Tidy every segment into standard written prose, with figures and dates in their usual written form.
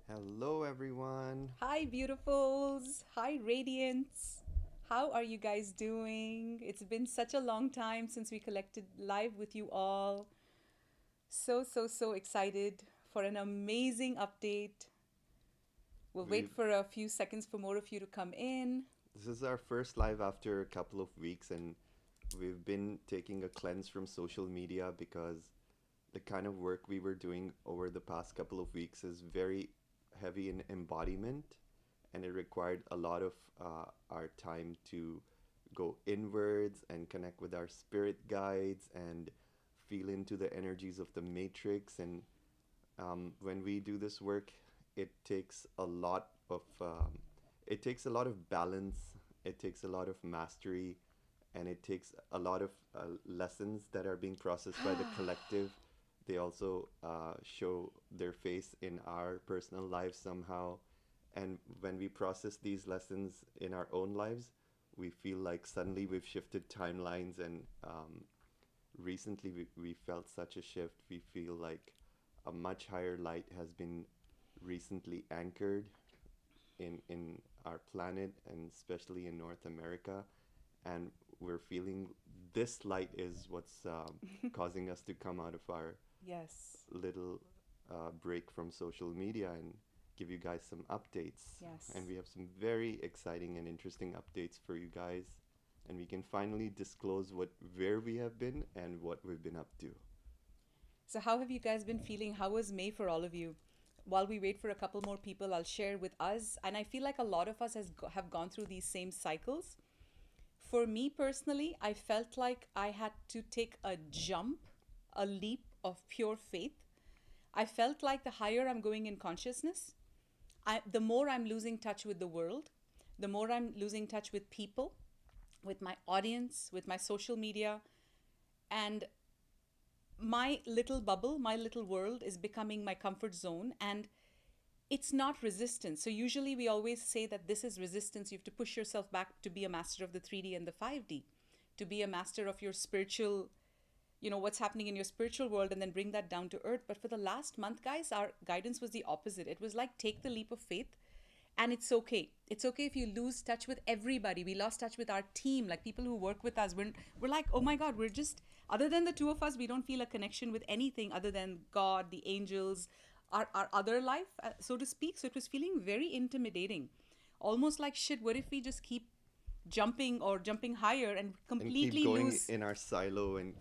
Hello, everyone. Hi, beautifuls. Hi, radiants. How are you guys doing? It's been such a long time since we collected live with you all. So excited for an amazing update. We'll wait We've for a few seconds for more of you to come in. This is our first live after a couple of weeks, and we've been taking a cleanse from social media because the kind of work we were doing over the past couple of weeks is very heavy in embodiment, and it required a lot of our time to go inwards and connect with our spirit guides and feel into the energies of the matrix. And when we do this work, it takes a lot of balance. It takes a lot of mastery, and it takes a lot of lessons that are being processed by the collective. They also show their face in our personal lives somehow. And when we process these lessons in our own lives, we feel like suddenly we've shifted timelines. And recently we felt such a shift. We feel like a much higher light has been recently anchored in our planet, and especially in North America. And we're feeling this light is what's causing us to come out of our Yes, little break from social media and give you guys some updates. And yes. we have some very exciting and interesting updates for you guys. And we can finally disclose where we have been and what we've been up to. So, how have you guys been feeling? How was May for all of you? While we wait for a couple more people, I'll share with us. And I feel like a lot of us have gone through these same cycles. For me personally, I felt like I had to take a jump, a leap of pure faith. I felt like the higher I'm going in consciousness, the more I'm losing touch with the world, the more I'm losing touch with people, with my audience, with my social media. And my little bubble, my little world is becoming my comfort zone. And it's not resistance. So usually we always say that this is resistance. You have to push yourself back to be a master of the 3D and the 5D, to be a master of your spiritual, what's happening in your spiritual world, and then bring that down to earth. But for the last month, guys, our guidance was the opposite. It was like, take the leap of faith. And it's okay. It's okay if you lose touch with everybody. We lost touch with our team, like people who work with us. We're like, oh my God, we're just, other than the two of us, we don't feel a connection with anything other than God, the angels, our other life, so to speak. So it was feeling very intimidating. Almost like, shit, what if we just keep jumping or jumping higher and And keep completely going lose. in our silo and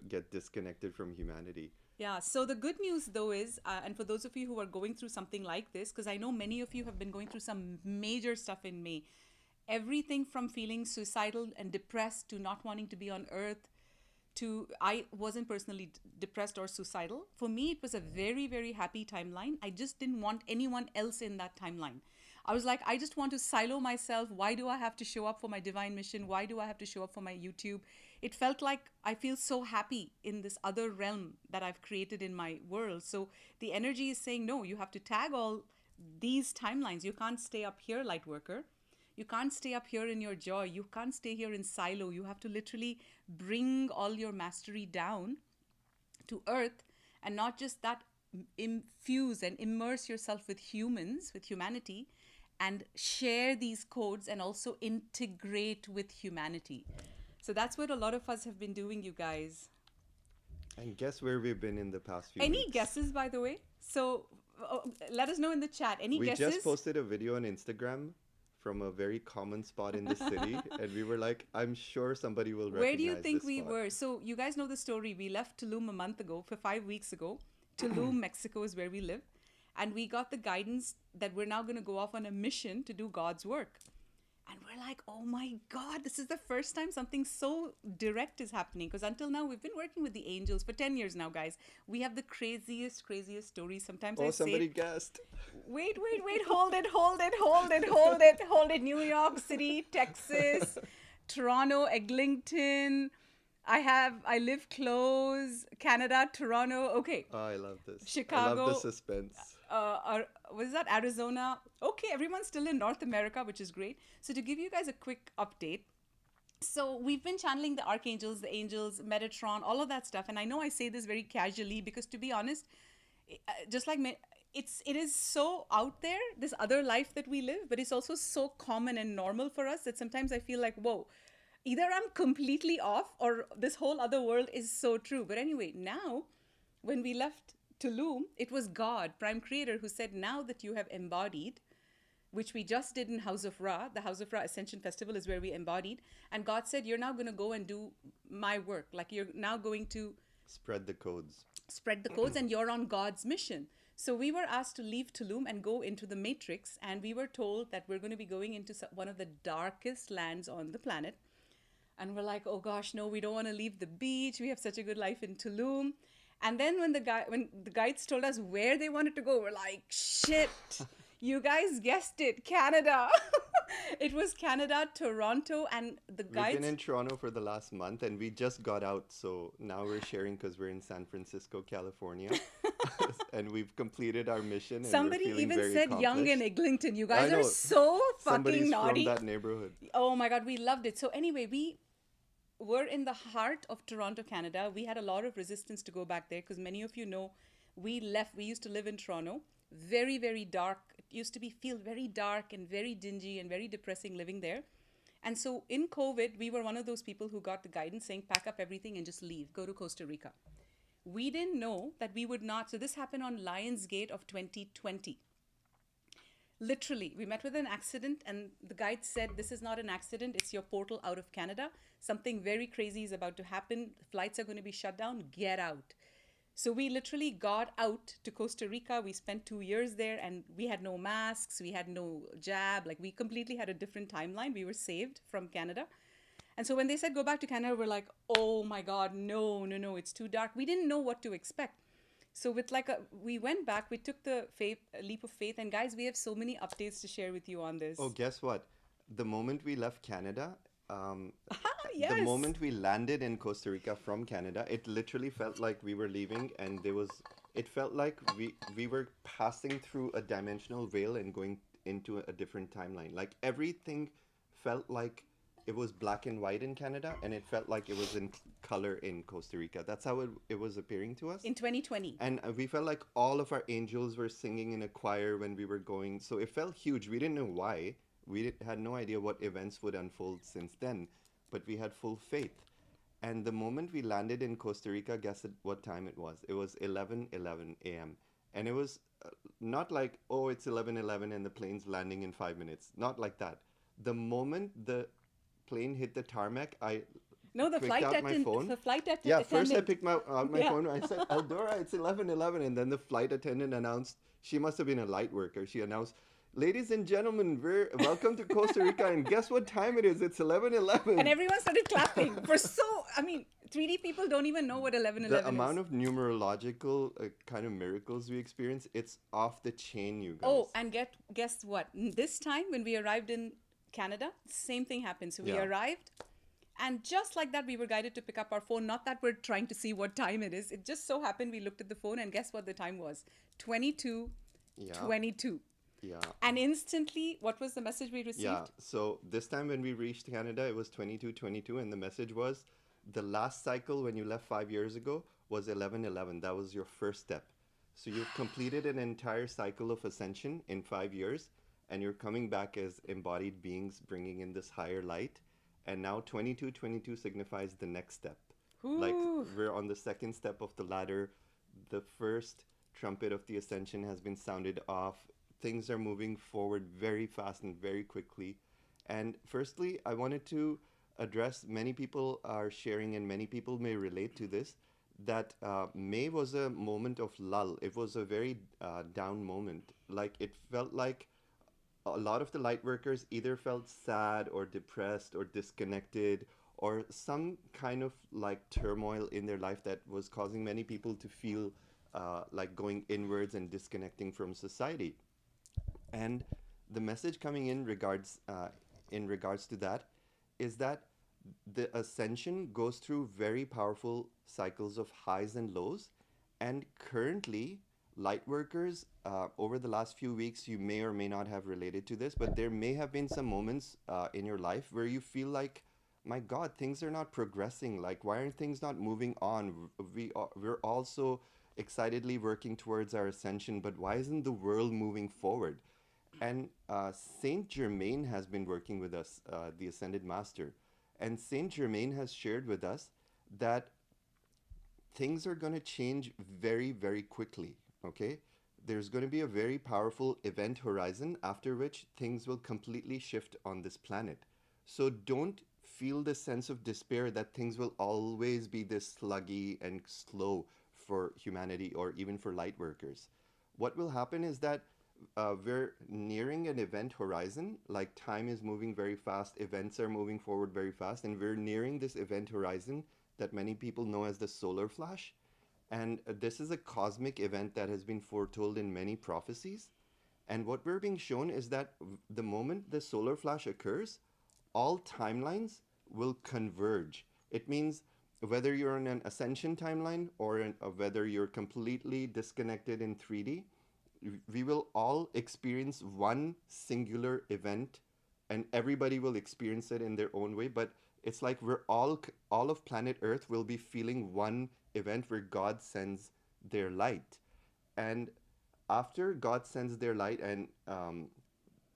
get disconnected from humanity. Yeah, so the good news though is, and for those of you who are going through something like this, because I know many of you have been going through some major stuff in May, everything from feeling suicidal and depressed to not wanting to be on earth to, I wasn't personally depressed or suicidal. For me, it was a very, very happy timeline. I just didn't want anyone else in that timeline. I was like, I just want to silo myself. Why do I have to show up for my divine mission? Why do I have to show up for my YouTube? It felt like I feel so happy in this other realm that I've created in my world. So the energy is saying, no, you have to tag all these timelines. You can't stay up here, light worker. You can't stay up here in your joy. You can't stay here in silo. You have to literally bring all your mastery down to earth, and not just that, infuse and immerse yourself with humans, with humanity, and share these codes and also integrate with humanity. So that's what a lot of us have been doing, you guys. And guess where we've been in the past few Any weeks? guesses, by the way? So let us know in the chat. Any We just guesses? posted a video on Instagram from a very common spot in the city, and we were like, I'm sure somebody will Where do you recognize think this we spot. were? So you guys know the story. We left Tulum a month ago, for 5 weeks ago. Tulum, Mexico is where we live. And we got the guidance that we're now going to go off on a mission to do God's work. And we're like, oh my God, this is the first time something so direct is happening. Because until now, we've been working with the angels for 10 years now, guys. We have the craziest, craziest stories. Sometimes I Oh, say, somebody guessed. wait, hold it, hold it, hold it, hold it, hold it. New York City, Texas, Toronto, Eglinton. I live close. Canada, Toronto. Okay. Oh, I love this. I love the Chicago, suspense. was that Arizona? Okay, everyone's still in North America, which is great. So to give you guys a quick update, so we've been channeling the archangels, the angels, Metatron, all of that stuff. And I know I say this very casually because, to be honest, just like it is so out there, this other life that we live, but it's also so common and normal for us that sometimes I feel like, whoa, either I'm completely off or this whole other world is so true. But anyway, now when we left Tulum, it was God, Prime Creator, who said, now that you have embodied, which we just did in House of Ra, the House of Ra Ascension Festival is where we embodied. And God said, you're now going to go and do my work. Like you're now going to Spread the codes. spread the codes and you're on God's mission. So we were asked to leave Tulum and go into the Matrix. And we were told that we're going to be going into one of the darkest lands on the planet. And we're like, oh gosh, no, we don't want to leave the beach. We have such a good life in Tulum. And then when the guides told us where they wanted to go, we're like, shit, you guys guessed it, Canada. It was Canada, Toronto, and the guides. We've been in Toronto for the last month, and we just got out, so now we're sharing because we're in San Francisco, California, and we've completed our mission. And Somebody we're feeling even very said Yonge and accomplished. Eglinton. You I guys know. are so fucking Somebody's naughty. from that neighborhood. Oh my God, we loved it. So anyway, we were in the heart of Toronto, Canada. We had a lot of resistance to go back there because many of you know we left. We used to live in Toronto. Very, very dark. It used to feel very dark and very dingy and very depressing living there. And so in COVID, we were one of those people who got the guidance saying, pack up everything and just leave, go to Costa Rica. We didn't know that we would not. So this happened on Lionsgate of 2020. Literally, we met with an accident and the guide said, this is not an accident, it's your portal out of Canada. Something very crazy is about to happen. Flights are going to be shut down, get out. So we literally got out to Costa Rica. We spent 2 years there and we had no masks, we had no jab. Like we completely had a different timeline. We were saved from Canada. And so when they said go back to Canada, we're like, oh my God, no, it's too dark. We didn't know what to expect. So with we went back, we took the leap of faith. And guys, we have so many updates to share with you on this. Oh, guess what? The moment we left Canada, yes. the moment we landed in Costa Rica from Canada, it literally felt like we were leaving, and it felt like we were passing through a dimensional veil and going into a different timeline. Like everything felt like it was black and white in Canada, and it felt like it was in color in Costa Rica. That's how it was appearing to us. In 2020. And we felt like all of our angels were singing in a choir when we were going. So it felt huge. We didn't know why. We had no idea what events would unfold since then, but we had full faith. And the moment we landed in Costa Rica, guess at what time it was? It was 11:11 a.m. And it was not like, oh, it's 11:11 and the plane's landing in 5 minutes. Not like that. The moment the plane hit the tarmac, No, the picked flight out my phone. The flight attendant. Yeah, first I picked out my Yeah. phone. I said, Eldora, it's 11:11. And then the flight attendant announced, she must have been a light worker. She announced, ladies and gentlemen, we're welcome to Costa Rica. And guess what time it is? It's 11:11. And everyone started clapping. 3D people don't even know what 11:11 The is. amount of numerological kind of miracles we experience, it's off the chain, you guys. Oh, and guess what? This time when we arrived in Canada, same thing happened. So we Yeah. arrived, and just like that, we were guided to pick up our phone. Not that we're trying to see what time it is. It just so happened we looked at the phone, and guess what the time was? 22:22. Yeah. And instantly, what was the message we received? Yeah, so this time when we reached Canada, it was 22:22, and the message was, the last cycle when you left 5 years ago was 11:11. That was your first step. So you've completed an entire cycle of ascension in 5 years, and you're coming back as embodied beings bringing in this higher light. And now 22:22 signifies the next step. Like we're on the second step of the ladder. The first trumpet of the ascension has been sounded off. Things are moving forward very fast and very quickly. And firstly, I wanted to address, many people are sharing and many people may relate to this, that May was a moment of lull. It was a very down moment. Like it felt like a lot of the light workers either felt sad or depressed or disconnected or some kind of like turmoil in their life that was causing many people to feel like going inwards and disconnecting from society. And the message coming in regards to that is that the ascension goes through very powerful cycles of highs and lows. And currently, light workers, over the last few weeks, you may or may not have related to this, but there may have been some moments in your life where you feel like, my God, things are not progressing. Like, why aren't things not moving on? We're also excitedly working towards our ascension, but why isn't the world moving forward? And Saint Germain has been working with us, the Ascended Master. And Saint Germain has shared with us that things are going to change very, very quickly, okay? There's going to be a very powerful event horizon after which things will completely shift on this planet. So don't feel the sense of despair that things will always be this sluggy and slow for humanity or even for light workers. What will happen is that we're nearing an event horizon, like time is moving very fast, events are moving forward very fast, and we're nearing this event horizon that many people know as the solar flash. And this is a cosmic event that has been foretold in many prophecies. And what we're being shown is that the moment the solar flash occurs, all timelines will converge. It means whether you're on an ascension timeline or whether you're completely disconnected in 3D, we will all experience one singular event, and everybody will experience it in their own way. But it's like we're all of planet Earth will be feeling one event where God sends their light. And after God sends their light and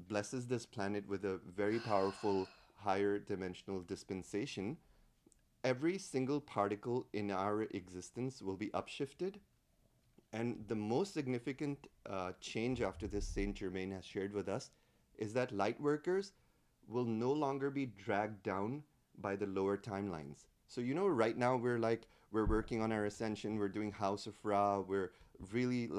blesses this planet with a very powerful higher dimensional dispensation, every single particle in our existence will be upshifted. And the most significant change after this Saint Germain has shared with us is that light workers will no longer be dragged down by the lower timelines. So right now we're working on our ascension, we're doing House of Ra, we're really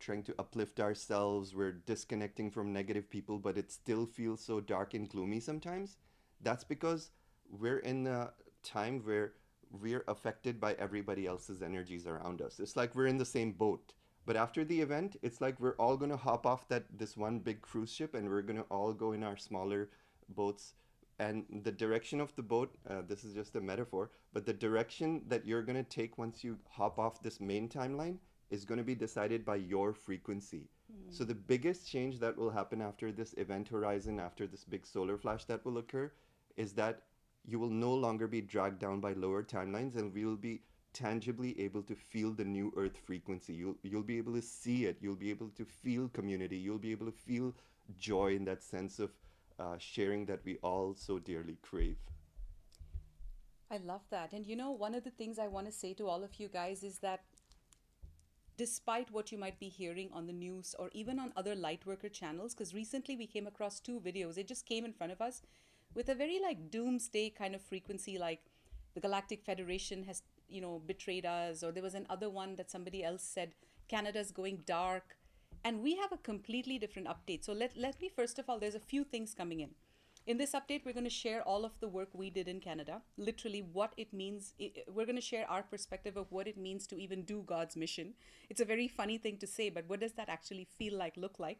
trying to uplift ourselves, we're disconnecting from negative people, but it still feels so dark and gloomy sometimes. That's because we're in a time where we're affected by everybody else's energies around us. It's like we're in the same boat. But after the event, it's like we're all going to hop off this one big cruise ship, and we're going to all go in our smaller boats. And the direction of the boat, this is just a metaphor, but the direction that you're going to take once you hop off this main timeline is going to be decided by your frequency. So the biggest change that will happen after this event horizon, after this big solar flash that will occur, is that you will no longer be dragged down by lower timelines, and we will be tangibly able to feel the new Earth frequency. You'll be able to see it. You'll be able to feel community. You'll be able to feel joy in that sense of sharing that we all so dearly crave. I love that. And one of the things I want to say to all of you guys is that despite what you might be hearing on the news or even on other lightworker channels, because recently we came across 2 videos, it just came in front of us with a very doomsday kind of frequency, like the Galactic Federation has, betrayed us, or there was another one that somebody else said Canada's going dark, and we have a completely different update. So let me, first of all, there's a few things coming in. In this update, we're going to share all of the work we did in Canada, literally what it means. We're going to share our perspective of what it means to even do God's mission. It's a very funny thing to say, but what does that actually feel like, look like?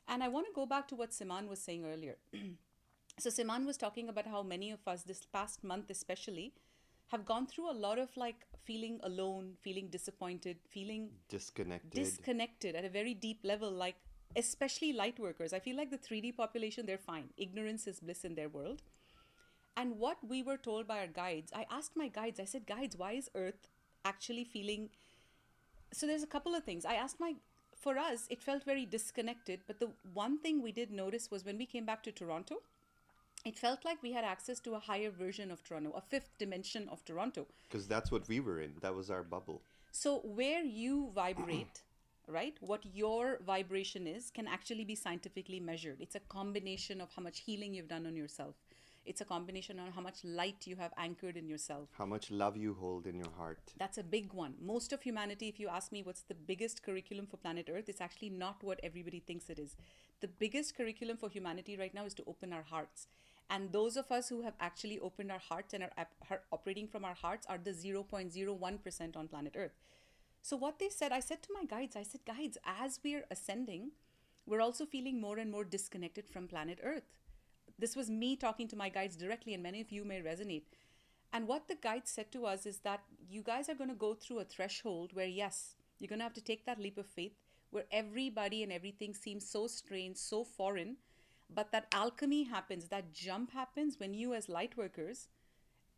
And I want to go back to what Siman was saying earlier. So Siman was talking about how many of us this past month especially have gone through a lot of feeling alone, feeling disappointed, feeling disconnected at a very deep level, especially light workers. I feel like the 3D population, they're fine. Ignorance is bliss in their world. And what we were told by our guides, I asked my guides, I said, guides, why is Earth actually feeling... So there's a couple of things. For us, it felt very disconnected. But the one thing we did notice was when we came back to Toronto, it felt like we had access to a higher version of Toronto, a 5th dimension of Toronto. Because that's what we were in. That was our bubble. So where you vibrate, right, what your vibration is can actually be scientifically measured. It's a combination of how much healing you've done on yourself. It's a combination of how much light you have anchored in yourself. How much love you hold in your heart. That's a big one. Most of humanity, if you ask me what's the biggest curriculum for planet Earth, it's actually not what everybody thinks it is. The biggest curriculum for humanity right now is to open our hearts. And those of us who have actually opened our hearts and are operating from our hearts are the 0.01% on planet Earth. So what they said, I said to my guides, guides, as we're ascending, we're also feeling more and more disconnected from planet Earth. This was me talking to my guides directly, and many of you may resonate. And what the guides said to us is that you guys are going to go through a threshold where, yes, you're going to have to take that leap of faith, where everybody and everything seems so strange, so foreign. But that alchemy happens, that jump happens when you as light workers,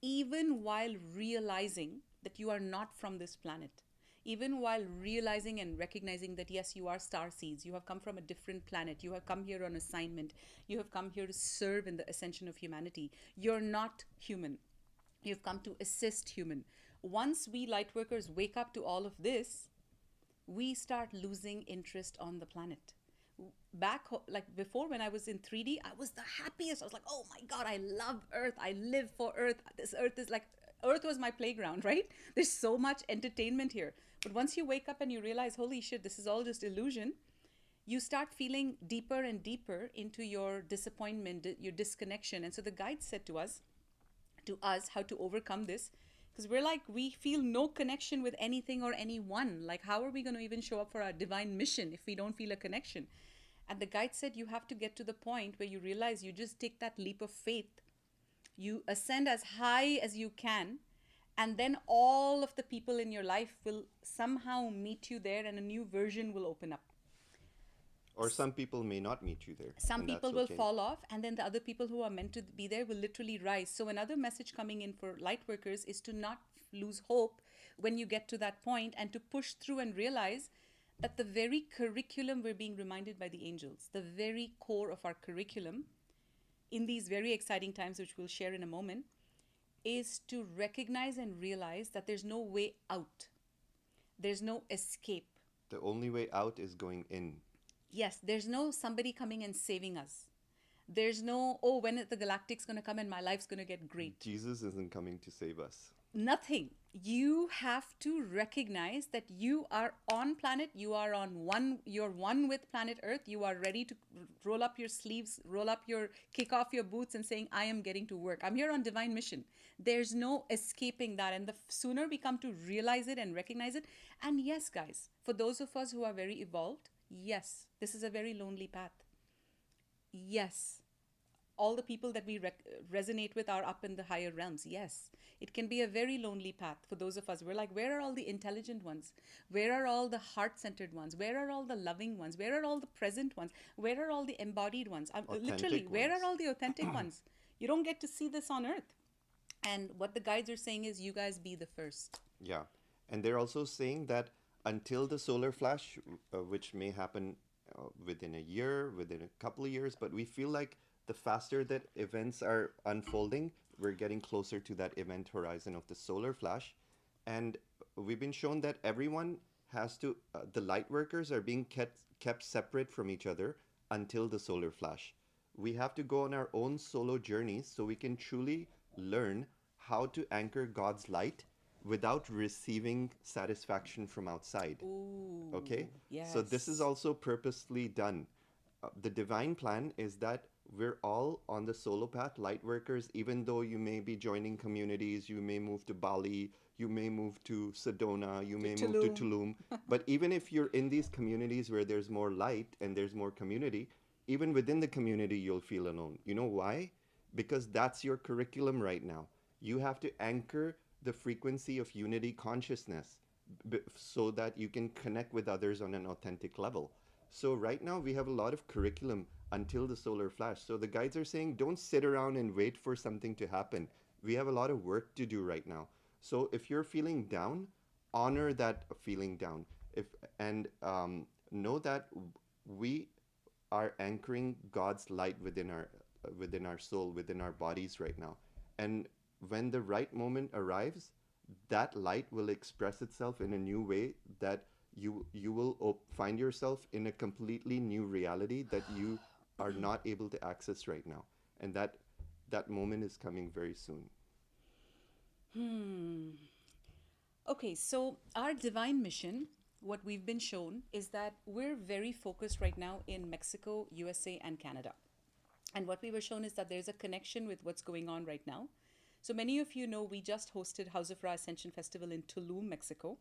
even while realizing that you are not from this planet, even while realizing and recognizing that, yes, you are star seeds. You have come from a different planet. You have come here on assignment. You have come here to serve in the ascension of humanity. You're not human. You've come to assist human. Once we light workers wake up to all of this, we start losing interest on the planet. Like before, when I was in 3D, I was the happiest. I was like, oh my God, I love Earth. I live for Earth. This Earth is like, Earth was my playground, right? There's so much entertainment here. But once you wake up and you realize, holy shit, this is all just illusion, you start feeling deeper and deeper into your disappointment, your disconnection. And so the guide said to us how to overcome this. Because we're like, we feel no connection with anything or anyone. Like, how are we going to even show up for our divine mission if we don't feel a connection? And the guide said you have to get to the point where you realize you just take that leap of faith. You ascend as high as you can, and then all of the people in your life will somehow meet you there, and a new version will open up. Or some people may not meet you there. Some people will fall off, and then the other people who are meant to be there will literally rise. So another message coming in for light workers is to not lose hope when you get to that point, and to push through and realize that the very curriculum, we're being reminded by the angels, the very core of our curriculum in these very exciting times, which we'll share in a moment, is to recognize and realize that there's no way out. There's no escape. The only way out is going in. Yes, there's no somebody coming and saving us. There's no, oh, when is the galactic's going to come and my life's going to get great. Jesus isn't coming to save us. Nothing. You have to recognize that you are on planet, you are on one, you're one with planet Earth. You are ready to roll up your sleeves, kick off your boots and saying, I am getting to work. I'm here on divine mission. There's no escaping that. And the sooner we come to realize it and recognize it. And yes, guys, for those of us who are very evolved, yes, this is a very lonely path. Yes. All the people that we resonate with are up in the higher realms. Yes, it can be a very lonely path for those of us. We're like, where are all the intelligent ones? Where are all the heart-centered ones? Where are all the loving ones? Where are all the present ones? Where are all the embodied ones? Literally, where are all the authentic ones? You don't get to see this on Earth. And what the guides are saying is, you guys be the first. Yeah. And they're also saying that until the solar flash, which may happen within a year, within a couple of years, but we feel like the faster that events are unfolding, we're getting closer to that event horizon of the solar flash. And we've been shown that everyone has to, the light workers are being kept separate from each other until the solar flash. We have to go on our own solo journeys so we can truly learn how to anchor God's light without receiving satisfaction from outside. Ooh, okay? Yes. So this is also purposely done. The divine plan is that we're all on the solo path, light workers, even though you may be joining communities, you may move to Bali, you may move to Sedona, you may move to Tulum. But even if you're in these communities where there's more light and there's more community, even within the community, you'll feel alone. You know why? Because that's your curriculum right now. You have to anchor the frequency of unity consciousness so that you can connect with others on an authentic level. So right now we have a lot of curriculum until the solar flash. So the guides are saying, don't sit around and wait for something to happen. We have a lot of work to do right now. So if you're feeling down, honor that feeling down. Know that we are anchoring God's light within our soul, within our bodies right now. And when the right moment arrives, that light will express itself in a new way that you will find yourself in a completely new reality that you are not able to access right now. And that moment is coming very soon. Okay, so our divine mission, what we've been shown is that we're very focused right now in Mexico, USA, and Canada. And what we were shown is that there's a connection with what's going on right now. So many of you know we just hosted House of Ra Ascension Festival in Tulum, Mexico.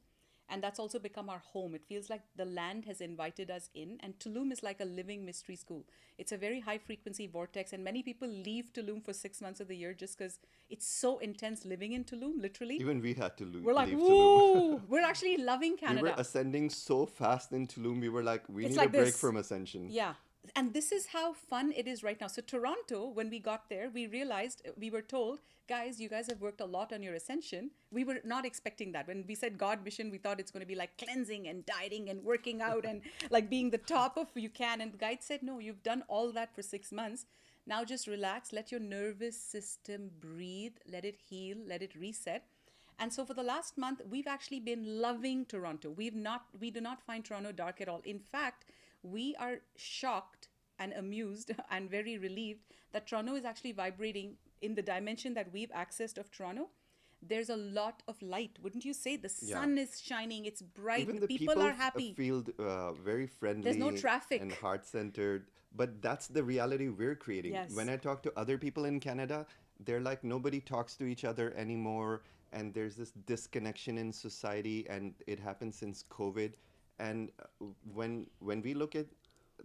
And that's also become our home. It feels like the land has invited us in. And Tulum is like a living mystery school. It's a very high frequency vortex. And many people leave Tulum for 6 months of the year just because it's so intense living in Tulum, literally. Even we had to leave We're like, Tulum. woo! We're actually loving Canada. We were ascending so fast in Tulum. We were like, we It's need like a break this. from ascension. Yeah. And this is how fun it is right now. So Toronto, when we got there, we realized, we were told, guys, you guys have worked a lot on your ascension. We were not expecting that. When we said God mission, we thought it's going to be like cleansing and dieting and working out and like being the top of you can. And the guide said, no, you've done all that for 6 months. Now just relax, let your nervous system breathe, let it heal, let it reset. And so for the last month, we've actually been loving Toronto. We do not find Toronto dark at all. In fact, we are shocked and amused and very relieved that Toronto is actually vibrating in the dimension that we've accessed of Toronto. There's a lot of light, wouldn't you say? The sun is shining, it's bright, Even the people are happy. feel very friendly. There's no traffic. And heart-centered. But that's the reality we're creating. Yes. When I talk to other people in Canada, they're like, nobody talks to each other anymore. And there's this disconnection in society, and it happened since COVID. And when we look at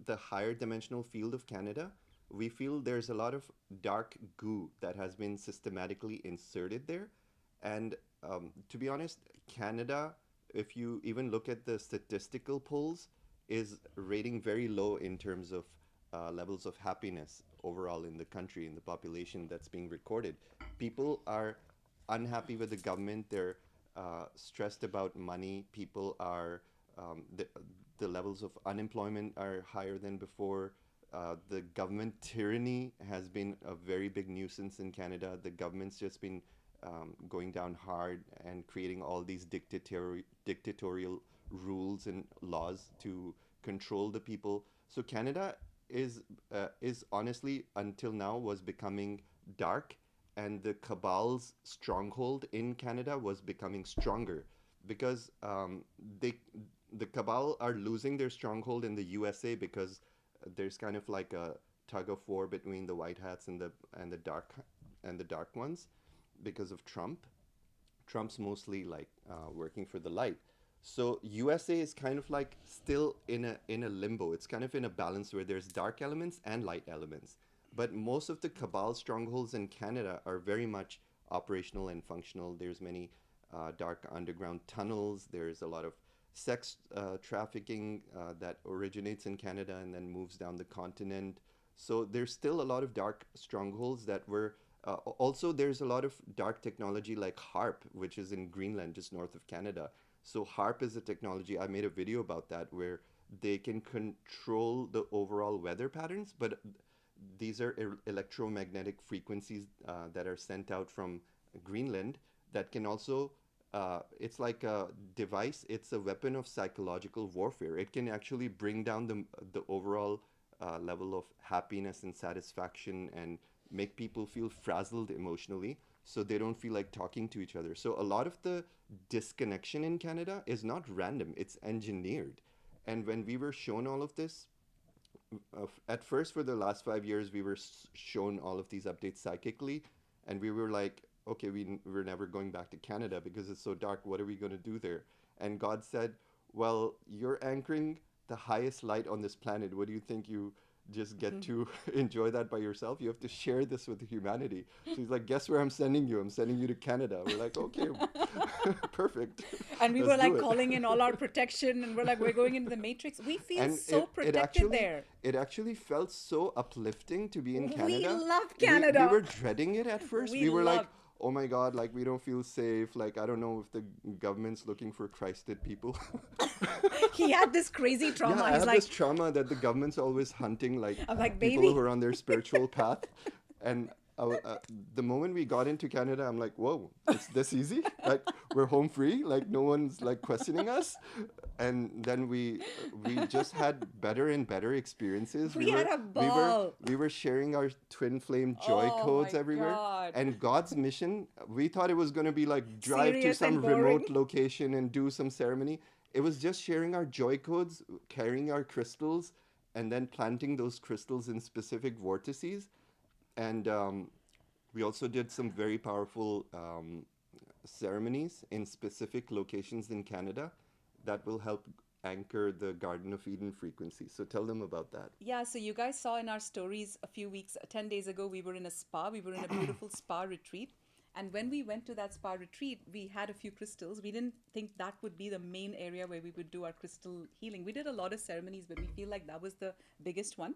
the higher dimensional field of Canada, we feel there's a lot of dark goo that has been systematically inserted there. And to be honest, Canada, if you even look at the statistical polls, is rating very low in terms of levels of happiness overall in the country, in the population that's being recorded. People are unhappy with the government. They're stressed about money. People are, the levels of unemployment are higher than before. The government tyranny has been a very big nuisance in Canada. The government's just been going down hard and creating all these dictatorial rules and laws to control the people. So Canada is honestly, until now, was becoming dark, and the cabal's stronghold in Canada was becoming stronger because the cabal are losing their stronghold in the USA because there's kind of like a tug of war between the white hats and the dark ones because of Trump. Trump's mostly like working for the light. So USA is kind of like still in a limbo. It's kind of in a balance where there's dark elements and light elements. But most of the cabal strongholds in Canada are very much operational and functional. There's many dark underground tunnels. There's a lot of sex trafficking that originates in Canada and then moves down the continent. So there's still a lot of dark strongholds that were also there's a lot of dark technology like HARP, which is in Greenland, just north of Canada. So HARP is a technology, I made a video about that, where they can control the overall weather patterns, but these are electromagnetic frequencies that are sent out from Greenland that can also, it's like a device, it's a weapon of psychological warfare. It can actually bring down the overall level of happiness and satisfaction and make people feel frazzled emotionally so they don't feel like talking to each other. So a lot of the disconnection in Canada is not random, it's engineered. And when we were shown all of this, at first for the last 5 years, we were shown all of these updates psychically, and we were like, okay, we're never going back to Canada because it's so dark, what are we going to do there? And God said, well, you're anchoring the highest light on this planet. What do you think you just get to enjoy that by yourself? You have to share this with humanity. So he's like, guess where I'm sending you? I'm sending you to Canada. We're like, okay, perfect. And we were like calling in all our protection, and we're like, we're going into the matrix. We feel and so protected there. It actually felt so uplifting to be in Canada. We love Canada. We were dreading it at first. We were like, oh my God, like we don't feel safe. Like, I don't know if the government's looking for Christed people. He had this crazy trauma. Yeah, I He's have like, this trauma that the government's always hunting like like, people baby. who are on their spiritual path. And the moment we got into Canada, I'm like, whoa, it's this easy? Like, we're home free? Like, no one's like questioning us? And then we just had better and better experiences. We had a ball. We were sharing our twin flame joy codes everywhere. God. And God's mission, we thought it was going to be like drive Serious to some and boring. remote location and do some ceremony. It was just sharing our joy codes, carrying our crystals, and then planting those crystals in specific vortices. And we also did some very powerful ceremonies in specific locations in Canada that will help anchor the Garden of Eden frequency. So tell them about that. Yeah, so you guys saw in our stories a few weeks, 10 days ago, we were in a spa. We were in a beautiful spa retreat. And when we went to that spa retreat, we had a few crystals. We didn't think that would be the main area where we would do our crystal healing. We did a lot of ceremonies, but we feel like that was the biggest one.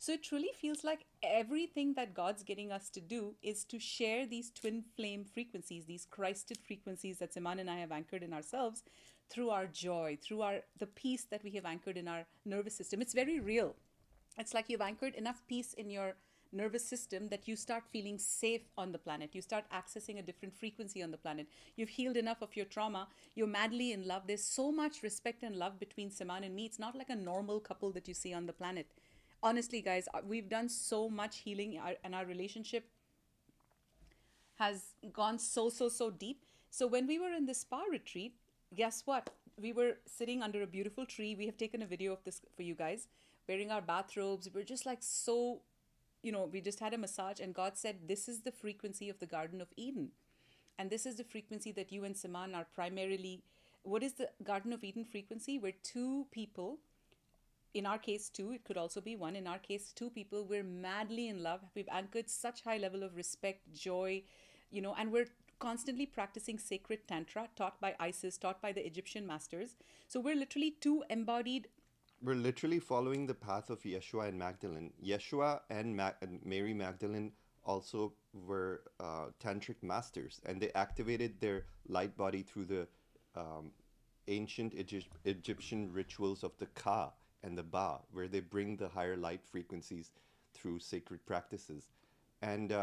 So it truly feels like everything that God's getting us to do is to share these twin flame frequencies, these Christed frequencies that Siman and I have anchored in ourselves through our joy, through the peace that we have anchored in our nervous system. It's very real. It's like you've anchored enough peace in your nervous system that you start feeling safe on the planet. You start accessing a different frequency on the planet. You've healed enough of your trauma. You're madly in love. There's so much respect and love between Siman and me. It's not like a normal couple that you see on the planet. Honestly, guys, we've done so much healing and our relationship has gone so deep. So when we were in the spa retreat, guess what? We were sitting under a beautiful tree. We have taken a video of this for you guys, wearing our bathrobes. We're just like so, we just had a massage, and God said, this is the frequency of the Garden of Eden. And this is the frequency that you and Siman are primarily. What is the Garden of Eden frequency? Where two people, in our case two, it could also be one, in our case two people, we're madly in love. We've anchored such high level of respect, joy, and we're constantly practicing sacred tantra taught by Isis, taught by the Egyptian masters. So we're literally two embodied. We're literally following the path of Yeshua and Magdalene. Yeshua and Mary Magdalene also were tantric masters, and they activated their light body through the ancient Egyptian rituals of the Ka and the Ba, where they bring the higher light frequencies through sacred practices. And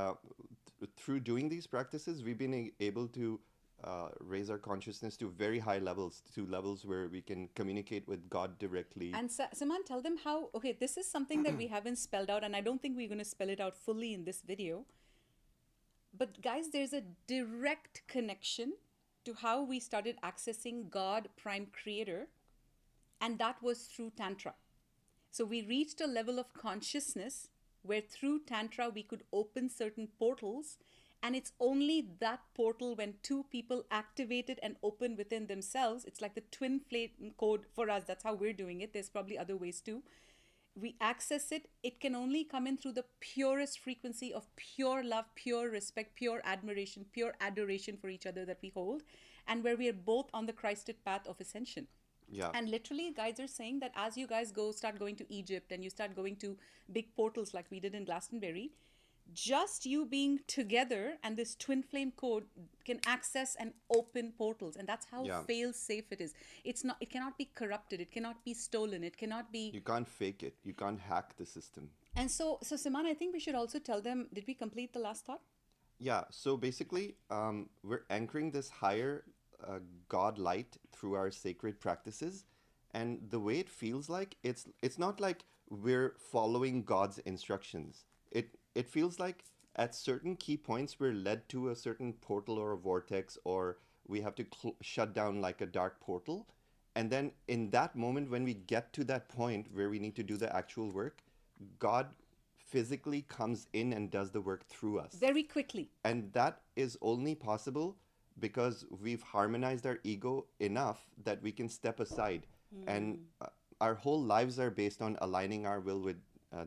through doing these practices, we've been able to raise our consciousness to very high levels, to levels where we can communicate with God directly. And Siman, tell them how. Okay, this is something that we haven't spelled out, and I don't think we're going to spell it out fully in this video. But guys, there's a direct connection to how we started accessing God, Prime Creator, and that was through Tantra. So we reached a level of consciousness where through Tantra we could open certain portals, and it's only that portal when two people activate it and open within themselves. It's like the twin flame code for us. That's how we're doing it. There's probably other ways too. We access it. It can only come in through the purest frequency of pure love, pure respect, pure admiration, pure adoration for each other that we hold, and where we are both on the Christed path of ascension. Yeah. And literally, guides are saying that as you guys start going to Egypt and you start going to big portals like we did in Glastonbury, just you being together and this twin flame code can access and open portals. And that's how fail safe it is. It cannot be corrupted. It cannot be stolen. It cannot be. You can't fake it. You can't hack the system. And so Siman, I think we should also tell them, did we complete the last thought? Yeah. So basically, we're anchoring this higher God light through our sacred practices. And the way it feels like, it's not like we're following God's instructions. It feels like at certain key points we're led to a certain portal or a vortex, or we have to shut down like a dark portal. And then in that moment, when we get to that point where we need to do the actual work, God physically comes in and does the work through us. Very quickly. And that is only possible because we've harmonized our ego enough that we can step aside. And our whole lives are based on aligning our will with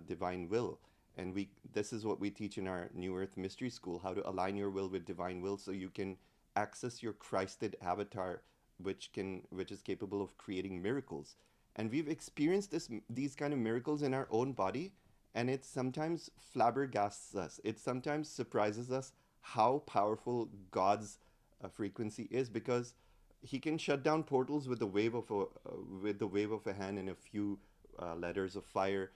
divine will. And this is what we teach in our New Earth Mystery School, how to align your will with divine will so you can access your Christed avatar, which is capable of creating miracles. And we've experienced these kind of miracles in our own body, and it sometimes flabbergasts us. It sometimes surprises us how powerful God's frequency is, because he can shut down portals with the wave of a hand and a few letters of fire.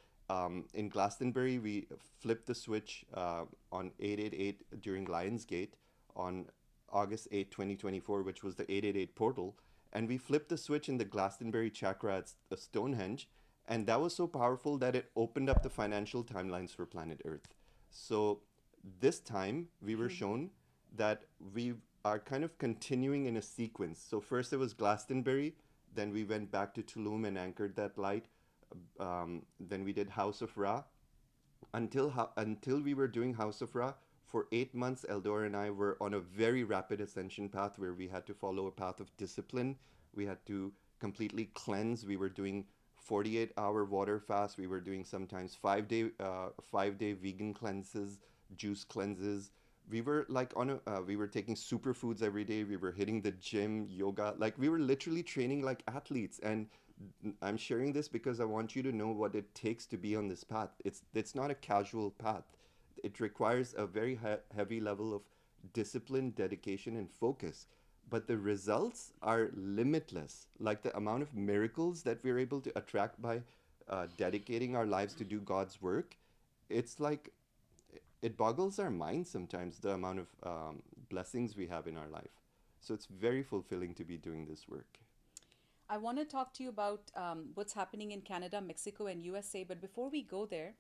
In Glastonbury, we flipped the switch on 888 during Lionsgate on August 8, 2024, which was the 888 portal. And we flipped the switch in the Glastonbury chakra at Stonehenge. And that was so powerful that it opened up the financial timelines for planet Earth. So this time, we were shown that we are kind of continuing in a sequence. So first it was Glastonbury, then we went back to Tulum and anchored that light. Then we did House of Ra. Until we were doing House of Ra, for 8 months, Eldor and I were on a very rapid ascension path where we had to follow a path of discipline. We had to completely cleanse. We were doing 48-hour water fast. We were doing sometimes 5-day vegan cleanses, juice cleanses. we were like we were taking superfoods every day. We were hitting the gym, yoga. Like we were literally training like athletes. And I'm sharing this because I want you to know what it takes to be on this path. It's not a casual path. It requires a very heavy level of discipline, dedication, and focus. But the results are limitless. Like the amount of miracles that we're able to attract by dedicating our lives to do God's work, it's like it boggles our mind sometimes, the amount of blessings we have in our life. So it's very fulfilling to be doing this work. I want to talk to you about what's happening in Canada, Mexico, and USA. But before we go there,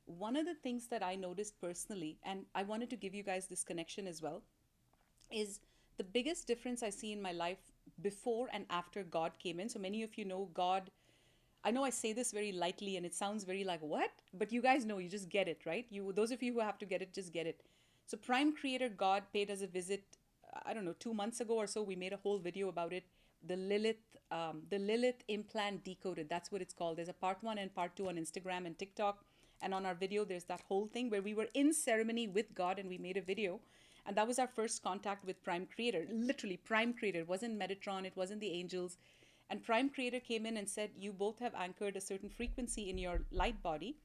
one of the things that I noticed personally, and I wanted to give you guys this connection as well, is the biggest difference I see in my life before and after God came in. So many of you know God. I know I say this very lightly and it sounds very like, what? But you guys know, you just get it, right? Those of you who have to get it, just get it. So Prime Creator God paid us a visit, I don't know, 2 months ago or so. We made a whole video about it. The Lilith implant decoded. That's what it's called. There's a part 1 and part 2 on Instagram and TikTok. And on our video, there's that whole thing where we were in ceremony with God and we made a video. And that was our first contact with Prime Creator. Literally, Prime Creator. It wasn't Metatron. It wasn't the angels. And Prime Creator came in and said, you both have anchored a certain frequency in your light body.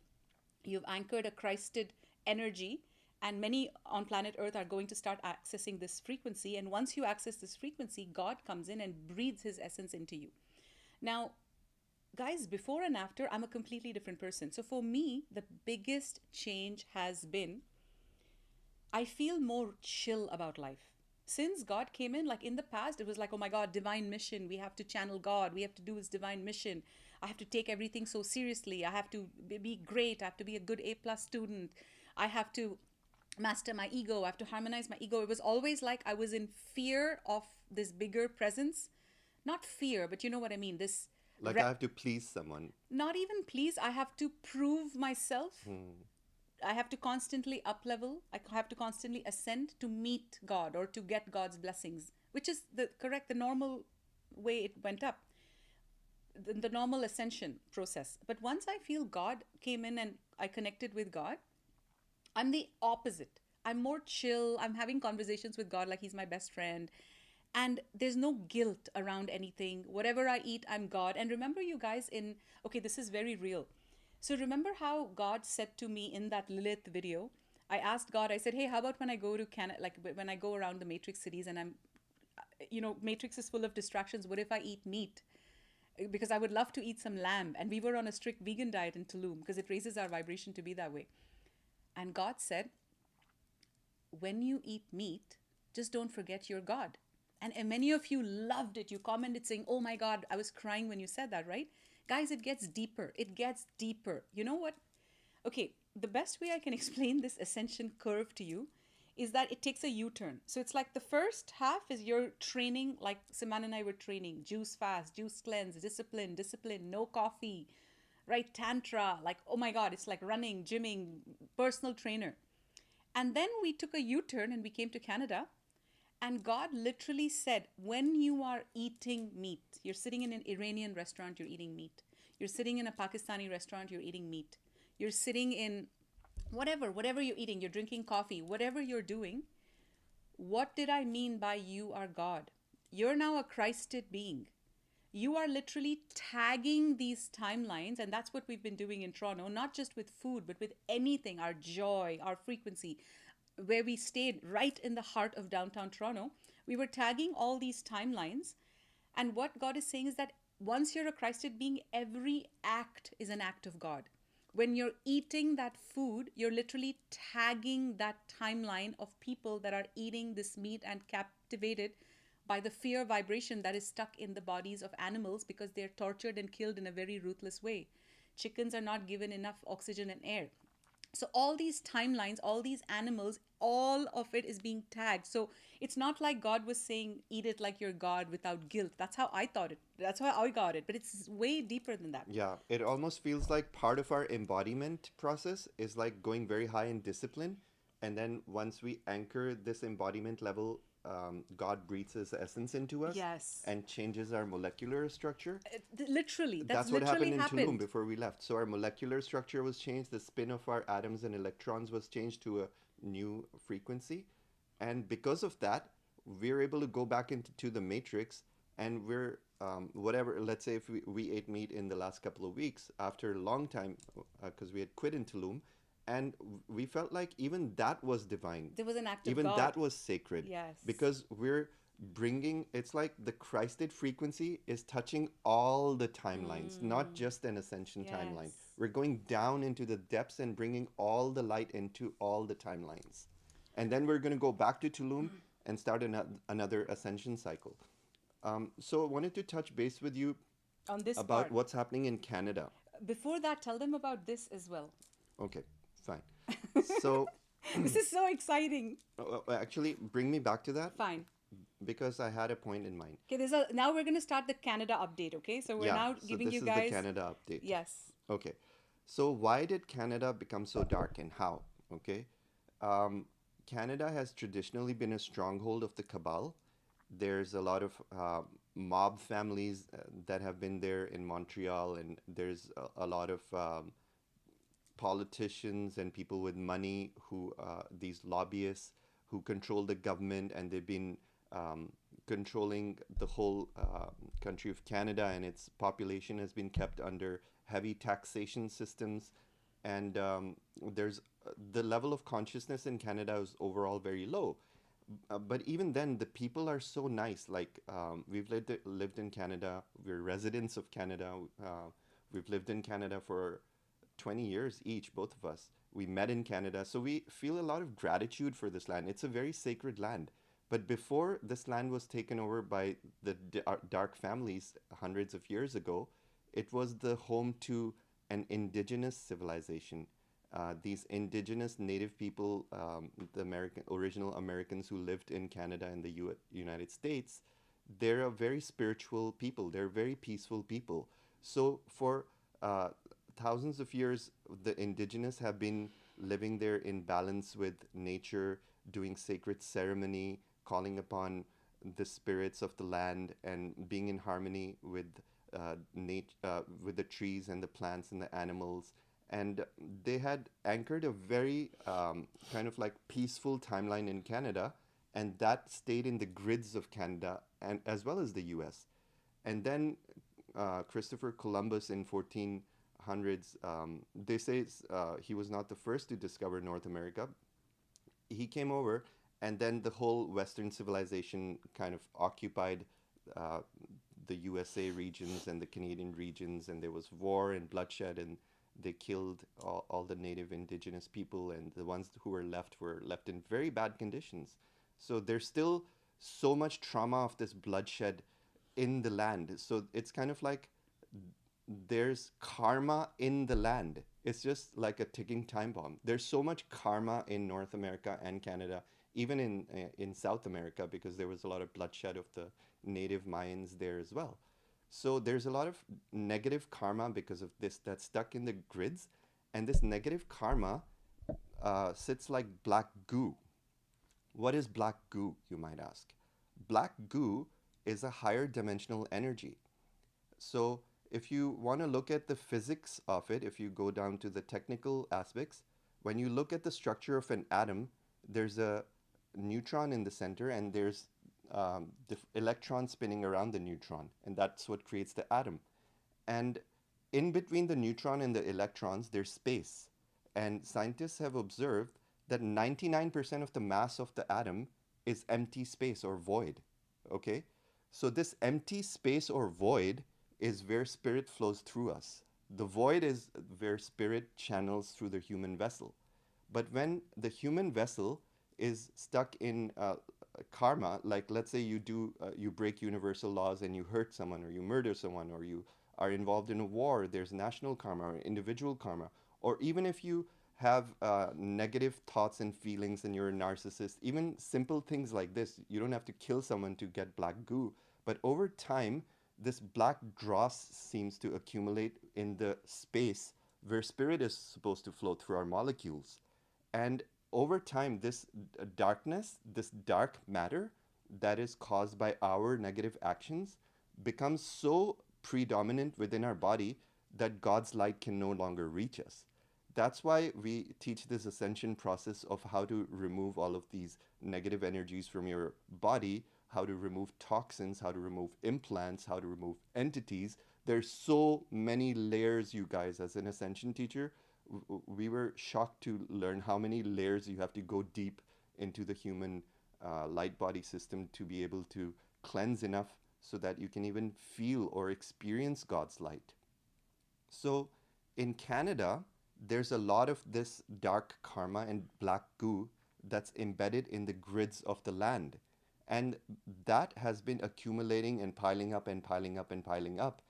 You've anchored a Christed energy. And many on planet Earth are going to start accessing this frequency. And once you access this frequency, God comes in and breathes his essence into you. Now, guys, before and after, I'm a completely different person. So for me, the biggest change has been, I feel more chill about life. Since God came in, like in the past, it was like, oh my God, divine mission. We have to channel God. We have to do his divine mission. I have to take everything so seriously. I have to be great. I have to be a good A+ student. I have to master my ego. I have to harmonize my ego. It was always like I was in fear of this bigger presence. Not fear, but you know what I mean. This Like I have to please someone. not even please. I have to prove myself. I have to constantly up level. I have to constantly ascend to meet God or to get God's blessings, which is the normal way it went up, the normal ascension process. But once I feel God came in and I connected with God, I'm the opposite. I'm more chill. I'm having conversations with God like he's my best friend. And there's no guilt around anything. Whatever I eat, I'm God. And remember, you guys, okay, this is very real. So remember how God said to me in that Lilith video, I asked God, I said, hey, how about when I go to Canada, like when I go around the Matrix cities and Matrix is full of distractions. What if I eat meat? Because I would love to eat some lamb. And we were on a strict vegan diet in Tulum because it raises our vibration to be that way. And God said, when you eat meat, just don't forget your God. And many of you loved it. You commented saying, oh my God, I was crying when you said that, right? Guys, it gets deeper. It gets deeper. You know what? Okay, the best way I can explain this ascension curve to you is that it takes a U-turn. So it's like the first half is your training, like Siman and I were training, juice fast, juice cleanse, discipline, no coffee, right? Tantra, like, oh my God, it's like running, gymming, personal trainer. And then we took a U-turn and we came to Canada. And God literally said, when you are eating meat, you're sitting in an Iranian restaurant, you're eating meat. You're sitting in a Pakistani restaurant, you're eating meat. You're sitting in whatever you're eating, you're drinking coffee, whatever you're doing. What did I mean by you are God? You're now a Christed being. You are literally tagging these timelines, and that's what we've been doing in Toronto, not just with food, but with anything, our joy, our frequency. Where we stayed right in the heart of downtown Toronto, we were tagging all these timelines. And what God is saying is that once you're a Christed being, every act is an act of God. When you're eating that food, you're literally tagging that timeline of people that are eating this meat and captivated by the fear vibration that is stuck in the bodies of animals because they're tortured and killed in a very ruthless way. Chickens are not given enough oxygen and air. So all these timelines, all these animals, all of it is being tagged. So it's not like God was saying, eat it like you're God without guilt. That's how I thought it. That's how I got it. But it's way deeper than that. Yeah, it almost feels like part of our embodiment process is like going very high in discipline. And then once we anchor this embodiment level, God breathes his essence into us. Yes. And changes our molecular structure. Literally. That's what happened in Tulum before we left. So our molecular structure was changed. The spin of our atoms and electrons was changed to a new frequency. And because of that, we're able to go back into the matrix, and we're whatever, let's say if we ate meat in the last couple of weeks after a long time, because we had quit in Tulum, and we felt like even that was divine. There was an act of Even God. that was sacred. Yes. Because we're bringing, it's like the Christed frequency is touching all the timelines, not just an ascension timeline. Yes. We're going down into the depths and bringing all the light into all the timelines. And then we're going to go back to Tulum and start another ascension cycle. So I wanted to touch base with you On this about part. what's happening in Canada. Before that, tell them about this as well. Okay, fine. So This is so exciting. actually, bring me back to that Fine. because I had a point in mind. Okay, now we're going to start the Canada update, okay? So we're now so giving this you is guys... the Canada update. Yes. Okay. So why did Canada become so dark and how? Okay. Canada has traditionally been a stronghold of the cabal. There's a lot of mob families that have been there in Montreal, and there's a lot of politicians and people with money who, these lobbyists who control the government, and they've been controlling the whole country of Canada, and its population has been kept under heavy taxation systems. And there's the level of consciousness in Canada is overall very low. But even then, the people are so nice. Like, we've lived in Canada. We're residents of Canada. We've lived in Canada for 20 years each, both of us. We met in Canada. So we feel a lot of gratitude for this land. It's a very sacred land. But before this land was taken over by the dark families hundreds of years ago, it was the home to an indigenous civilization. These indigenous native people, the original Americans who lived in Canada and the United States, they're a very spiritual people. They're very peaceful people. So for thousands of years, the indigenous have been living there in balance with nature, doing sacred ceremony, calling upon the spirits of the land, and being in harmony with with the trees and the plants and the animals. And they had anchored a very kind of like peaceful timeline in Canada, and that stayed in the grids of Canada and as well as the US. And then Christopher Columbus in 1400s, they say he was not the first to discover North America. He came over, and then the whole Western civilization kind of occupied the USA regions and the Canadian regions, and there was war and bloodshed, and they killed all the native indigenous people, and the ones who were left in very bad conditions. So there's still so much trauma of this bloodshed in the land. So it's kind of like there's karma in the land. It's just like a ticking time bomb. There's so much karma in North America and Canada, even in South America, because there was a lot of bloodshed of the native Mayans there as well. So there's a lot of negative karma because of this that's stuck in the grids. And this negative karma sits like black goo. What is black goo, you might ask? Black goo is a higher dimensional energy. So if you want to look at the physics of it, if you go down to the technical aspects, when you look at the structure of an atom, there's a neutron in the center, and there's the electron spinning around the neutron, and that's what creates the atom. And in between the neutron and the electrons, there's space. And scientists have observed that 99% of the mass of the atom is empty space or void. Okay? So this empty space or void is where spirit flows through us. The void is where spirit channels through the human vessel. But when the human vessel is stuck in karma, like let's say you break universal laws and you hurt someone, or you murder someone, or you are involved in a war, there's national karma or individual karma. Or even if you have negative thoughts and feelings and you're a narcissist, even simple things like this, you don't have to kill someone to get black goo. But over time, this black dross seems to accumulate in the space where spirit is supposed to flow through our molecules. And over time, this darkness, this dark matter that is caused by our negative actions, becomes so predominant within our body that God's light can no longer reach us. That's why we teach this ascension process of how to remove all of these negative energies from your body, how to remove toxins, how to remove implants, how to remove entities. There's so many layers, you guys. As an ascension teacher, we were shocked to learn how many layers you have to go deep into the human light body system to be able to cleanse enough so that you can even feel or experience God's light. So in Canada, there's a lot of this dark karma and black goo that's embedded in the grids of the land. And that has been accumulating and piling up and piling up and piling up.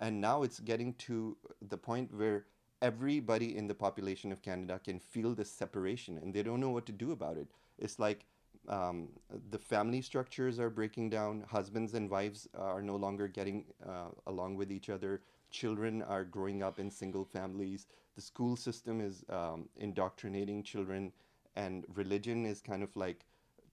And now it's getting to the point where everybody in the population of Canada can feel this separation and they don't know what to do about it. It's like um, the family structures are breaking down, husbands and wives are no longer getting along with each other, children are growing up in single families, the school system is indoctrinating children, and religion is kind of like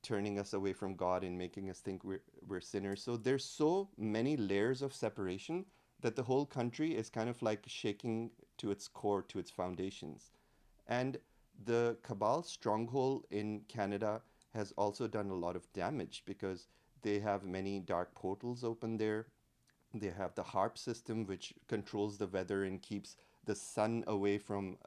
turning us away from God and making us think we're sinners. So there's so many layers of separation that the whole country is kind of like shaking to its core, to its foundations. And the Cabal stronghold in Canada has also done a lot of damage because they have many dark portals open there. They have the HARP system, which controls the weather and keeps the sun away from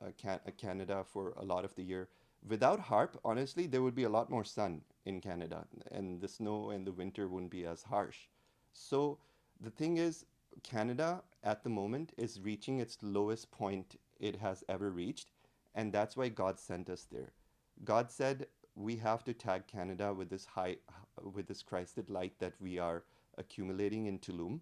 Canada for a lot of the year. Without HARP, honestly, there would be a lot more sun in Canada, and the snow and the winter wouldn't be as harsh. So the thing is, Canada at the moment is reaching its lowest point it has ever reached, and that's why God sent us there. God said we have to tag Canada with this Christed light that we are accumulating in Tulum.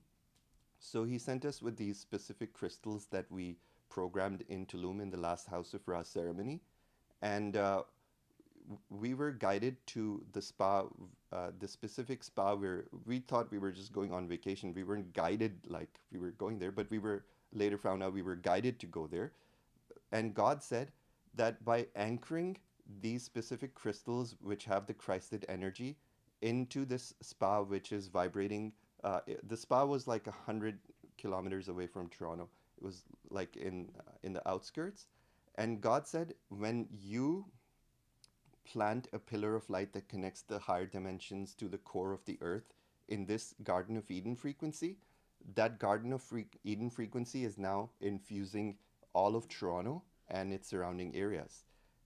So he sent us with these specific crystals that we programmed in Tulum in the last House of Ra ceremony. And we were guided to the spa, the specific spa where we thought we were just going on vacation. We weren't guided like we were going there, but we were later found out we were guided to go there. And God said that by anchoring these specific crystals, which have the Christed energy, into this spa, which is vibrating. The spa was like 100 kilometers away from Toronto. It was like in the outskirts. And God said, when you plant a pillar of light that connects the higher dimensions to the core of the earth in this Garden of Eden frequency, that Garden of Eden frequency is now infusing all of Toronto and its surrounding areas.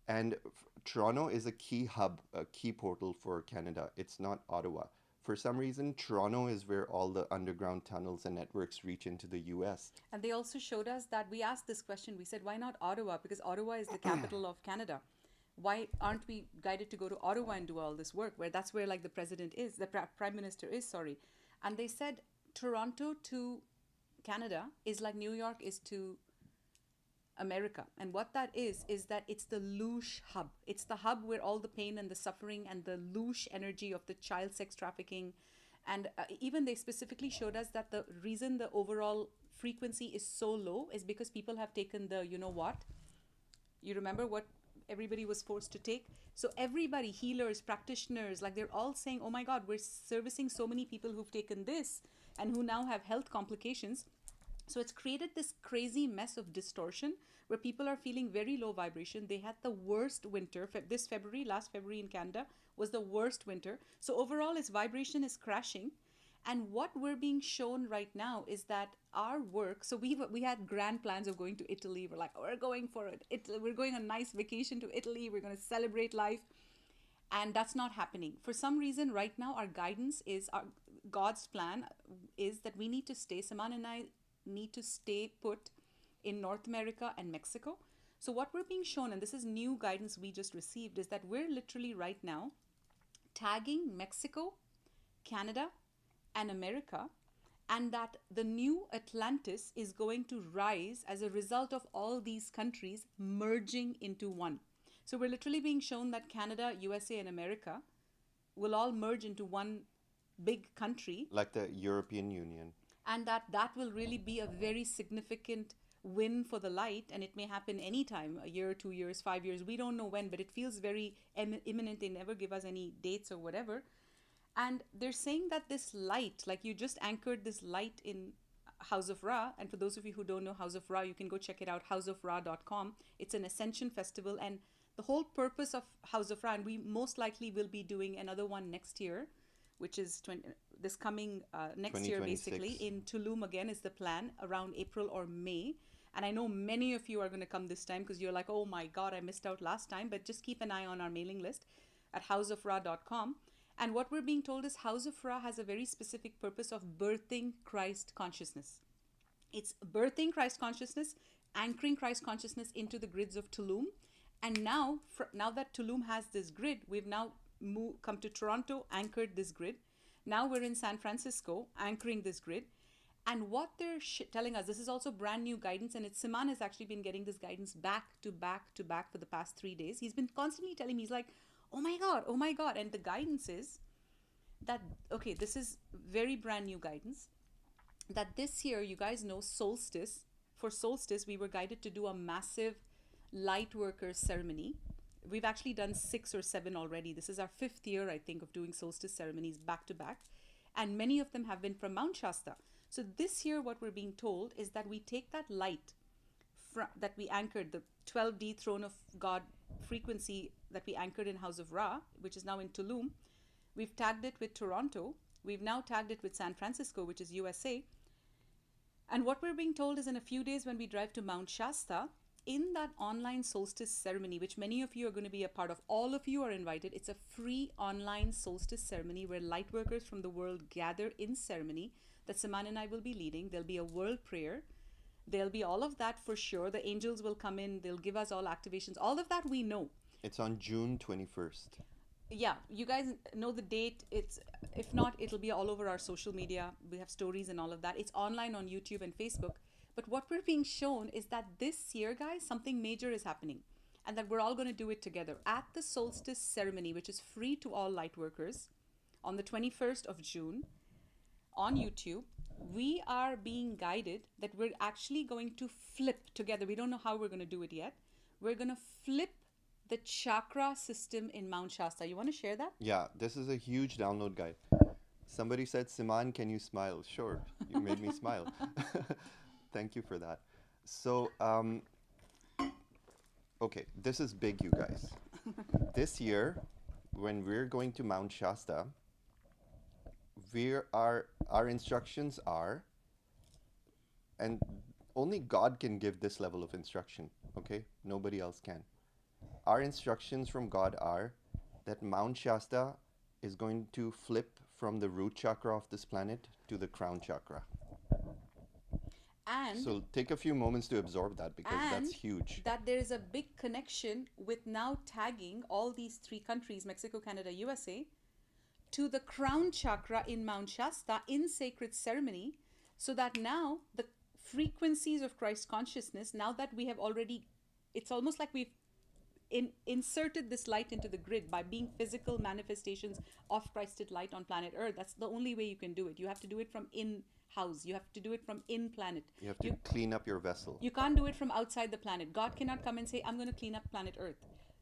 And Toronto is a key hub, a key portal for Canada. It's not Ottawa. For some reason, Toronto is where all the underground tunnels and networks reach into the US. And they also showed us that we asked this question. We said, why not Ottawa? Because Ottawa is the capital of Canada. Why aren't we guided to go to Ottawa and do all this work? Where that's where like the president is, the prime minister is, sorry. And they said Toronto to Canada is like New York is to America. And what that is that it's the loosh hub. It's the hub where all the pain and the suffering and the loosh energy of the child sex trafficking. And even they specifically showed us that the reason the overall frequency is so low is because people have taken the, you know what? You remember what everybody was forced to take? So everybody, healers, practitioners, like they're all saying, oh my God, we're servicing so many people who've taken this and who now have health complications. So it's created this crazy mess of distortion where people are feeling very low vibration. They had the worst winter. Last February in Canada was the worst winter. So overall, its vibration is crashing. And what we're being shown right now is that our work, so we had grand plans of going to Italy. We're like, we're going for it. We're going on a nice vacation to Italy. We're going to celebrate life. And that's not happening. For some reason, right now, our guidance is, God's plan is that we need to stay, Saman and I need to stay put in North America and Mexico. So what we're being shown, and this is new guidance we just received, is that we're literally right now tagging Mexico, Canada, and America, and that the new Atlantis is going to rise as a result of all these countries merging into one. So we're literally being shown that Canada, USA, and America will all merge into one big country. Like the European Union. And that will really be a very significant win for the light, and it may happen anytime, a year, 2 years, 5 years, we don't know when, but it feels very imminent. They never give us any dates or whatever. And they're saying that this light, like you just anchored this light in House of Ra. And for those of you who don't know House of Ra, you can go check it out, houseofra.com. It's an Ascension festival, and the whole purpose of House of Ra, and we most likely will be doing another one next year, which is this coming next year, basically, 2026. in Tulum again is the plan, around April or May. And I know many of you are going to come this time because you're like, oh my God, I missed out last time. But just keep an eye on our mailing list at houseofra.com. And what we're being told is House of Ra has a very specific purpose of birthing Christ consciousness. It's birthing Christ consciousness, anchoring Christ consciousness into the grids of Tulum. And now that Tulum has this grid, we've now come to Toronto, anchored this grid. Now we're in San Francisco, anchoring this grid. And what they're telling us, this is also brand new guidance, and Siman has actually been getting this guidance back to back to back for the past 3 days. He's been constantly telling me, he's like, oh my God. And the guidance is that, okay, this is very brand new guidance, that this year, you guys know Solstice. For Solstice, we were guided to do a massive light workers ceremony. We've actually done 6 or 7 already. This is our 5th year, I think, of doing solstice ceremonies back to back. And many of them have been from Mount Shasta. So this year, what we're being told is that we take that light that we anchored, the 12D Throne of God frequency that we anchored in House of Ra, which is now in Tulum. We've tagged it with Toronto. We've now tagged it with San Francisco, which is USA. And what we're being told is in a few days when we drive to Mount Shasta, in that online solstice ceremony, which many of you are going to be a part of, all of you are invited. It's a free online solstice ceremony where light workers from the world gather in ceremony that Siman and I will be leading. There'll be a world prayer. There'll be all of that for sure. The angels will come in. They'll give us all activations. All of that we know. It's on June 21st. Yeah, you guys know the date. If not, it'll be all over our social media. We have stories and all of that. It's online on YouTube and Facebook. But what we're being shown is that this year, guys, something major is happening, and that we're all going to do it together at the solstice ceremony, which is free to all light workers on the 21st of June on YouTube. We are being guided that we're actually going to flip together. We don't know how we're going to do it yet. We're going to flip the chakra system in Mount Shasta. You want to share that? Yeah, this is a huge download guide. Somebody said, Siman, can you smile? Sure, you made me smile. Thank you for that. So, okay, this is big, you guys. This year, when we're going to Mount Shasta, our instructions are, and only God can give this level of instruction, okay? Nobody else can. Our instructions from God are that Mount Shasta is going to flip from the root chakra of this planet to the crown chakra. And so take a few moments to absorb that, because that's huge. That there is a big connection with now tagging all these 3 countries, Mexico, Canada, USA, to the crown chakra in Mount Shasta in sacred ceremony, so that now the frequencies of Christ consciousness, now that we have already, it's almost like we've inserted this light into the grid by being physical manifestations of Christed light on planet Earth. That's the only way you can do it. You have to do it from in-house. You have to do it from in-planet. You have to clean up your vessel. You can't do it from outside the planet. God cannot come and say, I'm going to clean up planet Earth.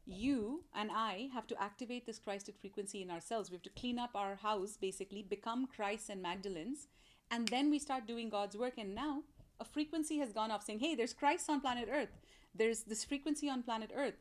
You and I have to activate this Christed frequency in ourselves. We have to clean up our house, basically, become Christ and Magdalenes, and then we start doing God's work. And now a frequency has gone off saying, hey, there's Christ on planet Earth. There's this frequency on planet Earth.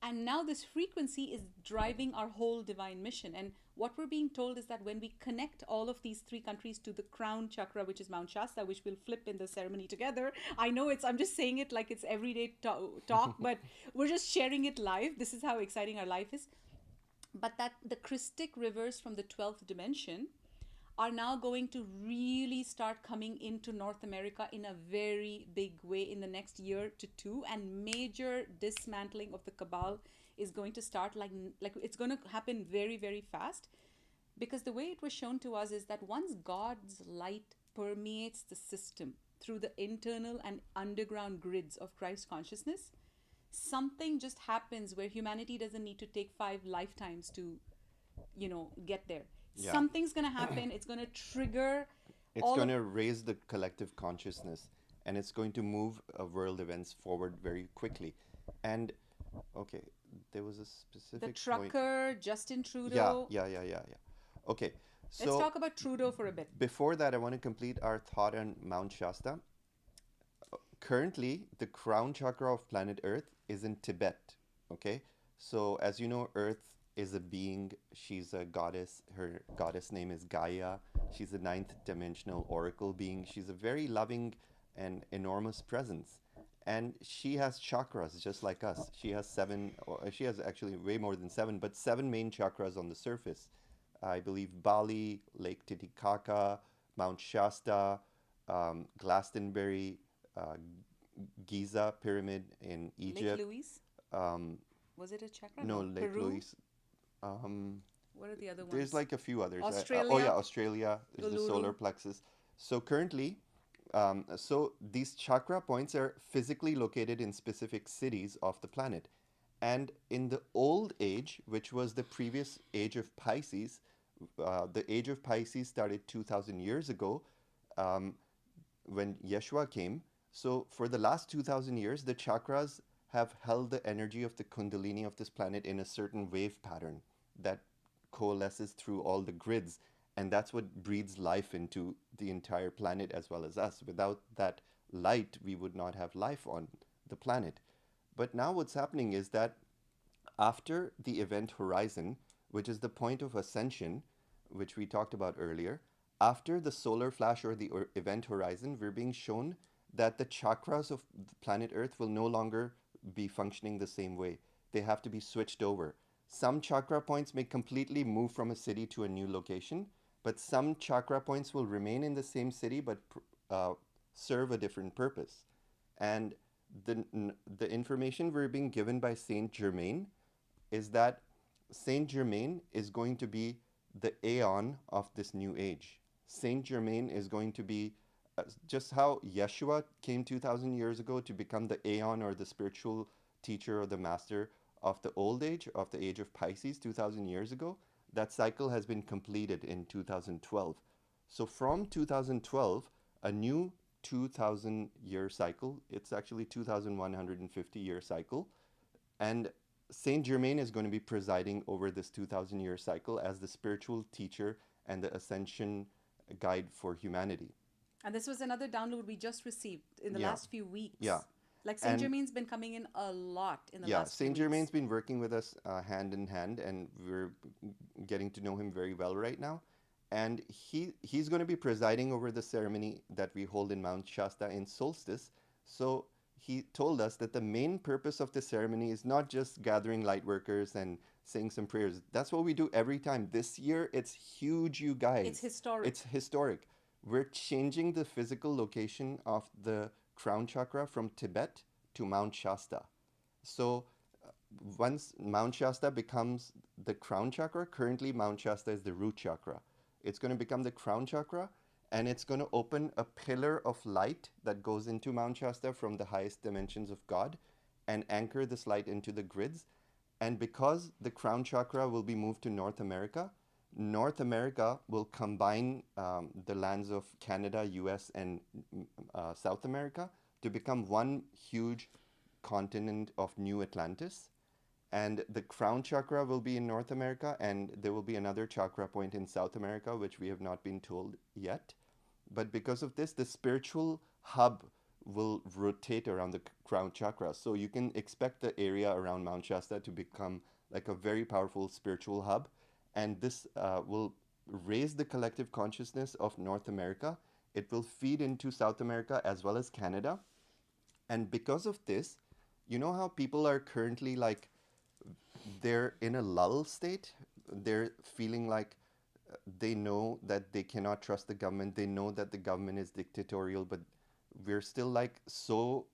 And now this frequency is driving our whole divine mission. And what we're being told is that when we connect all of these 3 countries to the crown chakra, which is Mount Shasta, which we'll flip in the ceremony together. I know I'm just saying it like it's everyday talk, but we're just sharing it live. This is how exciting our life is. But that the Christ-X rivers from the 12th dimension are now going to really start coming into North America in a very big way in the next year to 2, and major dismantling of the cabal is going to start, like it's going to happen very, very fast, because the way it was shown to us is that once God's light permeates the system through the internal and underground grids of Christ consciousness, something just happens where humanity doesn't need to take 5 lifetimes to, get there. Yeah. Something's going to happen. It's going to trigger. It's going to raise the collective consciousness, and it's going to move world events forward very quickly. And, okay, there was a specific The trucker, point. Justin Trudeau. Yeah. Okay, Let's So talk about Trudeau for a bit. before that, I want to complete our thought on Mount Shasta. Currently, the crown chakra of planet Earth is in Tibet. Okay, so as you know, Earth is a being. She's a goddess. Her goddess name is Gaia. She's a ninth dimensional oracle being. She's a very loving and enormous presence. And she has chakras just like us. She has seven, or she has actually way more than seven, but seven main chakras on the surface. I believe Bali, Lake Titicaca, Mount Shasta, Glastonbury, uh, Giza Pyramid in Lake Egypt. Louise? Um, Was it a chakra? no, No. Lake Peru? Louise. Um, What are the other there's ones? like a few others. Oh Australia? yeah, Australia is the solar Uluru? plexus. So currently, so these chakra points are physically located in specific cities of the planet. And in the old age, which was the previous age of Pisces, the age of Pisces started 2000 years ago, um, when Yeshua came. So for the last 2000 years, the chakras have held the energy of the kundalini of this planet in a certain wave pattern that coalesces through all the grids. And that's what breathes life into the entire planet as well as us. Without that light, we would not have life on the planet. But now what's happening is that after the event horizon, which is the point of ascension, which we talked about earlier, after the solar flash or the event horizon, we're being shown that the chakras of the planet Earth will no longer be functioning the same way. They have to be switched over. Some chakra points may completely move from a city to a new location, but some chakra points will remain in the same city but uh, serve a different purpose. And the information we're being given by Saint Germain is that Saint Germain is going to be the aeon of this new age. Saint Germain is going to be just how Yeshua came 2000 years ago to become the aeon or the spiritual teacher or the master of the old age, of the age of Pisces 2000 years ago. That cycle has been completed in 2012. So from 2012, a new 2000 year cycle, it's actually 2150 year cycle, and Saint Germain is going to be presiding over this 2000 year cycle as the spiritual teacher and the ascension guide for humanity. And this was another download we just received in the Yeah. last few weeks. Yeah. Like Saint And Germain's been coming in a lot in the yeah, last few Saint weeks. Germain's been working with us hand in hand, and we're getting to know him very well right now. And he's going to be presiding over the ceremony that we hold in Mount Shasta in Solstice. So he told us that the main purpose of the ceremony is not just gathering light workers and saying some prayers. That's what we do every time. This year, it's huge, you guys. It's historic. It's historic. We're changing the physical location of the crown chakra from Tibet to Mount Shasta. So once Mount Shasta becomes the crown chakra, currently Mount Shasta is the root chakra. It's going to become the crown chakra, and it's going to open a pillar of light that goes into Mount Shasta from the highest dimensions of God and anchor this light into the grids. And because the crown chakra will be moved to North America, North America will combine the lands of Canada, US, and South America to become one huge continent of New Atlantis. And the crown chakra will be in North America, and there will be another chakra point in South America, which we have not been told yet. But because of this, the spiritual hub will rotate around the crown chakra. So you can expect the area around Mount Shasta to become like a very powerful spiritual hub. And this will raise the collective consciousness of North America. It will feed into South America as well as Canada. And because of this, you know how people are currently like, they're in a lull state? They're feeling like they know that they cannot trust the government. They know that the government is dictatorial, but we're still like so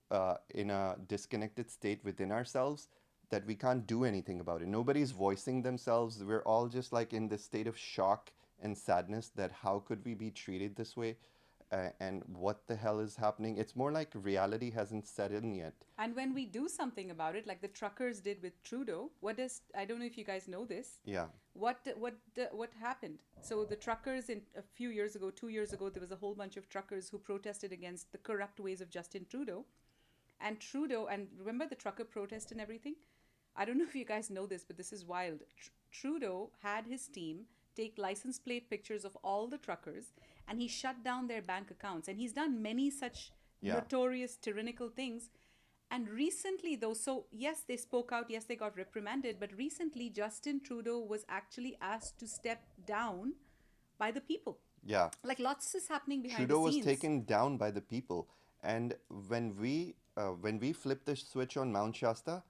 in a disconnected state within ourselves that we can't do anything about it. Nobody's voicing themselves. We're all just like in this state of shock and sadness that how could we be treated this way, and what the hell is happening? It's more like reality hasn't set in yet. And when we do something about it, like the truckers did with Trudeau, I don't know if you guys know this. Yeah. What happened? So the truckers in a few years ago, 2 years ago, there was a whole bunch of truckers who protested against the corrupt ways of Justin Trudeau. And remember the trucker protest and everything? I don't know if you guys know this, but this is wild. Trudeau had his team take license plate pictures of all the truckers, and he shut down their bank accounts. And he's done many such notorious tyrannical things. And recently, though, so yes, they spoke out, yes, they got reprimanded, but recently Justin Trudeau was actually asked to step down by the people. Yeah. Like lots is happening behind Trudeau the scenes. was taken down by the people. And when we flip the switch on Mount Shasta,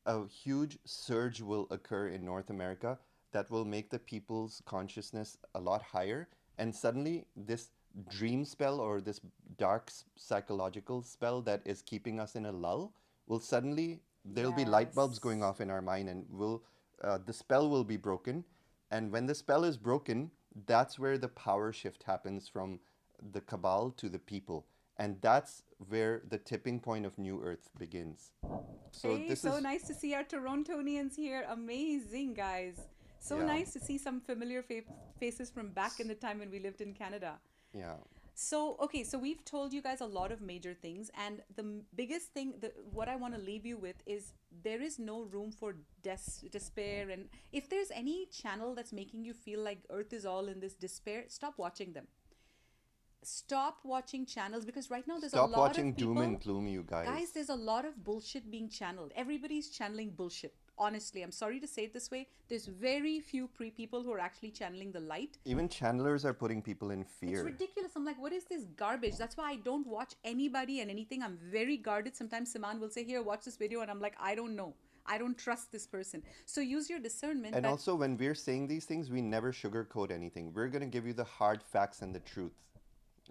a huge surge will occur in North America that will make the people's consciousness a lot higher. And suddenly, this dream spell or this dark psychological spell that is keeping us in a lull will suddenly, there'll be light bulbs going off in our mind, and the spell will be broken. And when the spell is broken, that's where the power shift happens from the cabal to the people. And that's where the tipping point of New Earth begins. So Hey, this so is nice to see our Torontonians here. Amazing, guys. So nice to see some familiar faces from back in the time when we lived in Canada. yeah. So, okay, so we've told you guys a lot of major things, and the biggest thing, what I want to leave you with is there is no room for despair. And if there's any channel that's making you feel like Earth is all in this despair, stop watching them. Stop watching channels, because right now there's a lot Stop watching of people, doom and gloom, you guys. guys, there's a lot of bullshit being channeled. Everybody's channeling bullshit. Honestly, I'm sorry to say it this way. There's very few people who are actually channeling the light. Even channelers are putting people in fear. It's ridiculous. I'm like, what is this garbage? That's why I don't watch anybody and anything. I'm very guarded. Sometimes Saman will say, here, watch this video. And I'm like, I don't know. I don't trust this person. So use your discernment. And also, when we're saying these things, we never sugarcoat anything. We're going to give you the hard facts and the truth.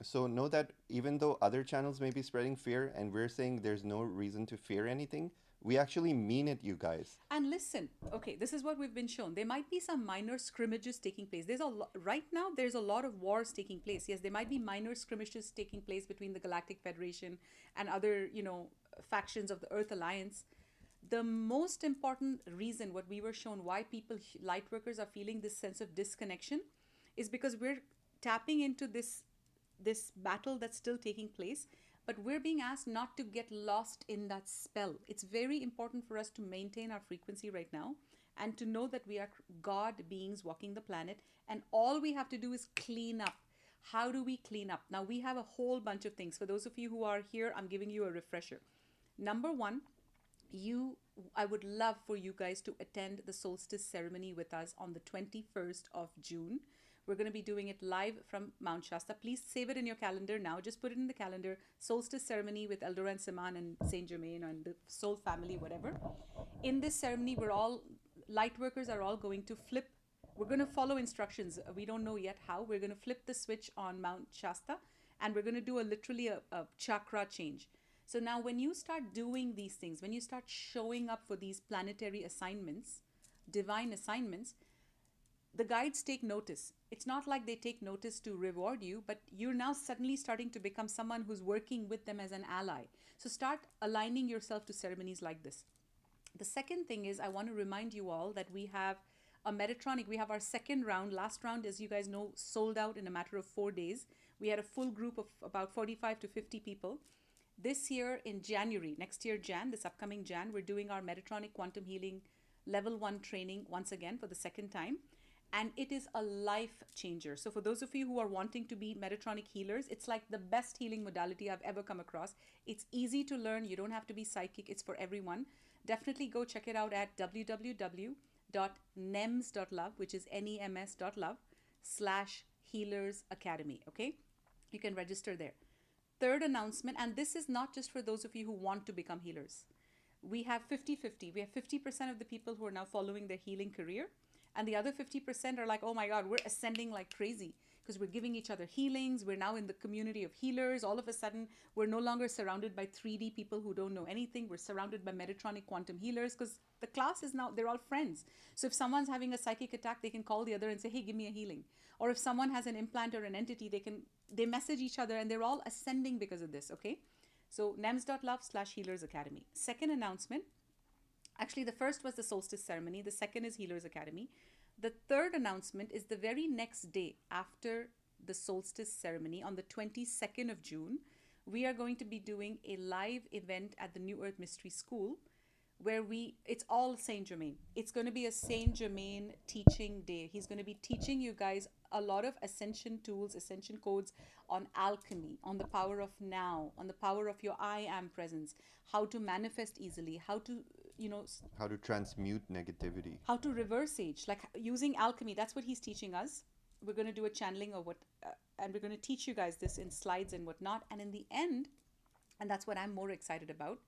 So know that even though other channels may be spreading fear and we're saying there's no reason to fear anything, we actually mean it, you guys. And listen, okay, this is what we've been shown. There might be some minor scrimmages taking place. Right now, there's a lot of wars taking place. Yes, there might be minor skirmishes taking place between the Galactic Federation and other, factions of the Earth Alliance. The most important reason, what we were shown, why people, light workers, are feeling this sense of disconnection is because we're tapping into this battle that's still taking place, but we're being asked not to get lost in that spell. It's very important for us to maintain our frequency right now and to know that we are God beings walking the planet, and all we have to do is clean up. How do we clean up? Now, we have a whole bunch of things. For those of you who are here, I'm giving you a refresher. Number one, I would love for you guys to attend the solstice ceremony with us on the 21st of June. We're going to be doing it live from Mount Shasta. Please save it in your calendar now. Just put it in the calendar. Solstice ceremony with Eldora and Saman and Saint Germain and the Soul family, whatever. In this ceremony, light workers are all going to flip. We're going to follow instructions. We don't know yet how. We're going to flip the switch on Mount Shasta, and we're going to do literally a chakra change. So now when you start doing these things, when you start showing up for these planetary assignments, divine assignments, the guides take notice. It's not like they take notice to reward you, but you're now suddenly starting to become someone who's working with them as an ally. So start aligning yourself to ceremonies like this. The second thing is, I want to remind you all that we have a Metatronic. We have our second round. Last round, as you guys know, sold out in a matter of 4 days. We had a full group of about 45 to 50 people. This year in January, next year this upcoming Jan, we're doing our Metatronic Quantum Healing Level 1 training once again for the second time. And it is a life changer. So for those of you who are wanting to be Metatronic healers, it's like the best healing modality I've ever come across. It's easy to learn. You don't have to be psychic. It's for everyone. Definitely go check it out at www.nems.love, which is nems.love/Healers Academy. Okay? You can register there. Third announcement, and this is not just for those of you who want to become healers. We have 50-50. We have 50% of the people who are now following their healing career. And the other 50% are like, oh my God, we're ascending like crazy because we're giving each other healings. We're now in the community of healers. All of a sudden, we're no longer surrounded by 3D people who don't know anything. We're surrounded by Metatronic quantum healers because the class is now, they're all friends. So if someone's having a psychic attack, they can call the other and say, hey, give me a healing. Or if someone has an implant or an entity, they message each other, and they're all ascending because of this, okay? So nems.love/Healers Academy. Second announcement. Actually, the first was the solstice ceremony. The second is Healers Academy. The third announcement is the very next day after the solstice ceremony, on the 22nd of June, we are going to be doing a live event at the New Earth Mystery School where it's all Saint Germain. It's going to be a Saint Germain teaching day. He's going to be teaching you guys a lot of ascension tools, ascension codes on alchemy, on the power of now, on the power of your I am presence, how to manifest easily, how to, how to transmute negativity, how to reverse age, like using alchemy. That's what he's teaching us. We're going to do a channeling of and we're going to teach you guys this in slides and whatnot. And in the end, and that's what I'm more excited about,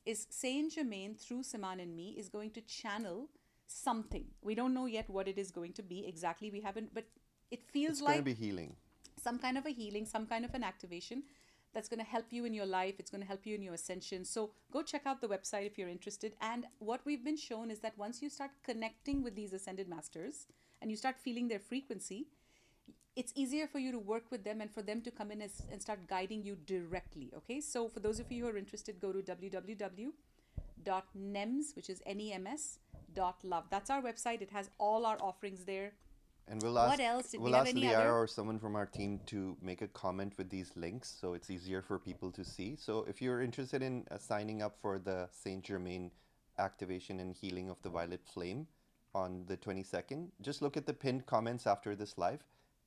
is Saint Germain through Simon and me is going to channel something. We don't know yet what it is going to be exactly. We haven't, but it feels like it's going to be healing. Some kind of a healing, some kind of an activation that's going to help you in your life. It's going to help you in your ascension. So go check out the website if you're interested. And what we've been shown is that once you start connecting with these ascended masters and you start feeling their frequency, it's easier for you to work with them and for them to come in and start guiding you directly. Okay, so for those of you who are interested, go to www.nems, which is NEMS.love. That's our website. It has all our offerings there. And we'll ask, what else? We'll ask Liara or someone from our team to make a comment with these links so it's easier for people to see. So if you're interested in signing up for the Saint Germain activation and healing of the violet flame on the 22nd, just look at the pinned comments after this live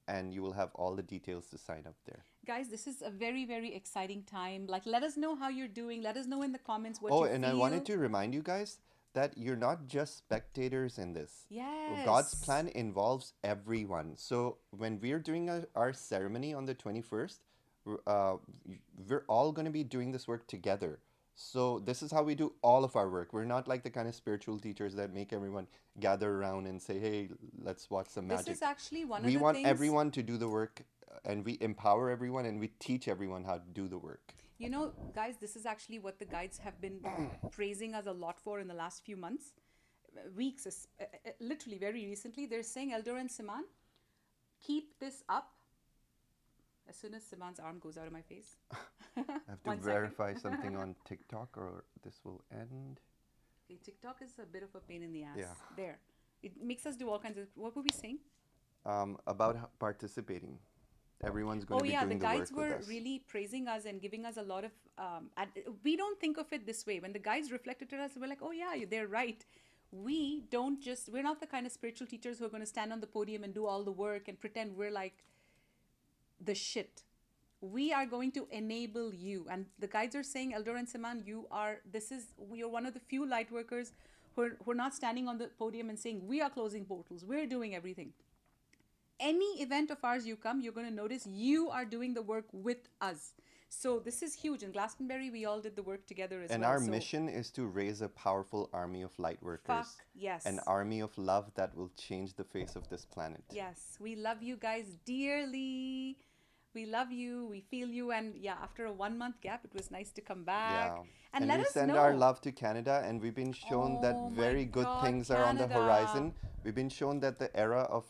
and you will have all the details to sign up there. Guys, this is a very, very exciting time. Like, let us know how you're doing. Let us know in the comments what you feel. Oh, and I wanted to remind you guys that you're not just spectators in this. Yes. God's plan involves everyone. So when we're doing our ceremony on the 21st, we're all going to be doing this work together. So this is how we do all of our work. We're not like the kind of spiritual teachers that make everyone gather around and say, hey, let's watch some magic. This is actually one of the things. We want everyone to do the work, and we empower everyone, and we teach everyone how to do the work. You know, guys, this is actually what the guides have been praising us a lot for in the last few months, weeks, literally very recently. They're saying, Eldor and Siman, keep this up. As soon as Siman's arm goes out of my face. I have to verify something on TikTok or this will end. Okay, TikTok is a bit of a pain in the ass. Yeah. There. It makes us do all kinds of... What were we saying? About participating. Everyone's going to be doing the work with us. Oh yeah, the guides were really praising us and giving us a lot of... we don't think of it this way. When the guides reflected to us, we're like, oh yeah, they're right. We're not the kind of spiritual teachers who are going to stand on the podium and do all the work and pretend we're like the shit. We are going to enable you. And the guides are saying, Eldor and Siman, you're one of the few light workers who are not standing on the podium and saying, we are closing portals, we're doing everything. Any event of ours you come, you're going to notice you are doing the work with us. So this is huge. In Glastonbury, we all did the work together as well. And our mission is to raise a powerful army of light workers. Yes. An army of love that will change the face of this planet. Yes. We love you guys dearly. We love you. We feel you. And yeah, after a 1-month gap, it was nice to come back. Yeah. And let we us send know. our love to Canada, and we've been shown that very good things are on the horizon. We've been shown that the era of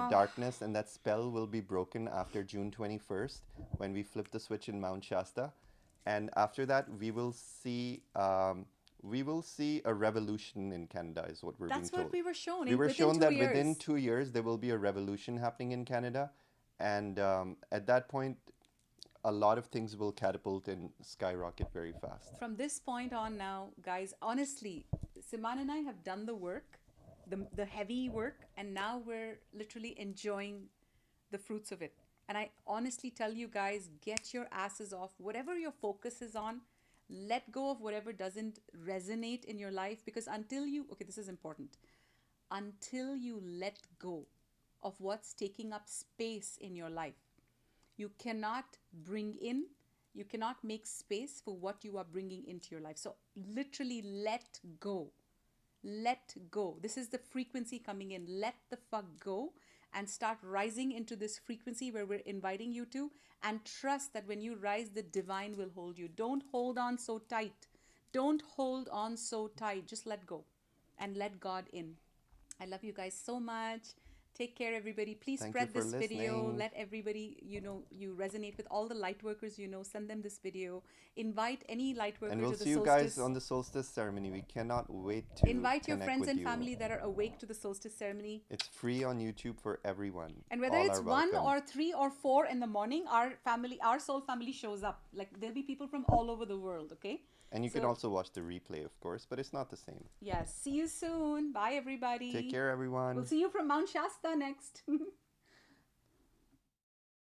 darkness and that spell will be broken after June 21st when we flip the switch in Mount Shasta. And after that, we will see a revolution in Canada is what we're being told. That's what we were shown. We were shown that within 2 years, there will be a revolution happening in Canada. And at that point, a lot of things will catapult and skyrocket very fast. From this point on now, guys, honestly, Siman and I have done the work, the heavy work, and now we're literally enjoying the fruits of it. And I honestly tell you guys, get your asses off. Whatever your focus is on, let go of whatever doesn't resonate in your life. Because this is important. Until you let go of what's taking up space in your life, you cannot make space for what you are bringing into your life. So literally let go. Let go. This is the frequency coming in. Let the fuck go and start rising into this frequency where we're inviting you to, and trust that when you rise, the divine will hold you. Don't hold on so tight. Don't hold on so tight. Just let go and let God in. I love you guys so much. Take care, everybody. Please Thank you spread for this video. listening. Let everybody, you resonate with all the light workers send them this video. Invite any light worker And we'll to the see you solstice. guys on the solstice ceremony. We cannot wait to Invite your connect friends with and you. family that are awake to the solstice ceremony. It's free on YouTube for everyone. And whether All it's are 1 welcome. or 3 or 4 in the morning, our soul family shows up. Like there'll be people from all over the world, okay? And you can also watch the replay, of course, but it's not the same. Yes. See you soon. Bye, everybody. Take care, everyone. We'll see you from Mount Shasta next.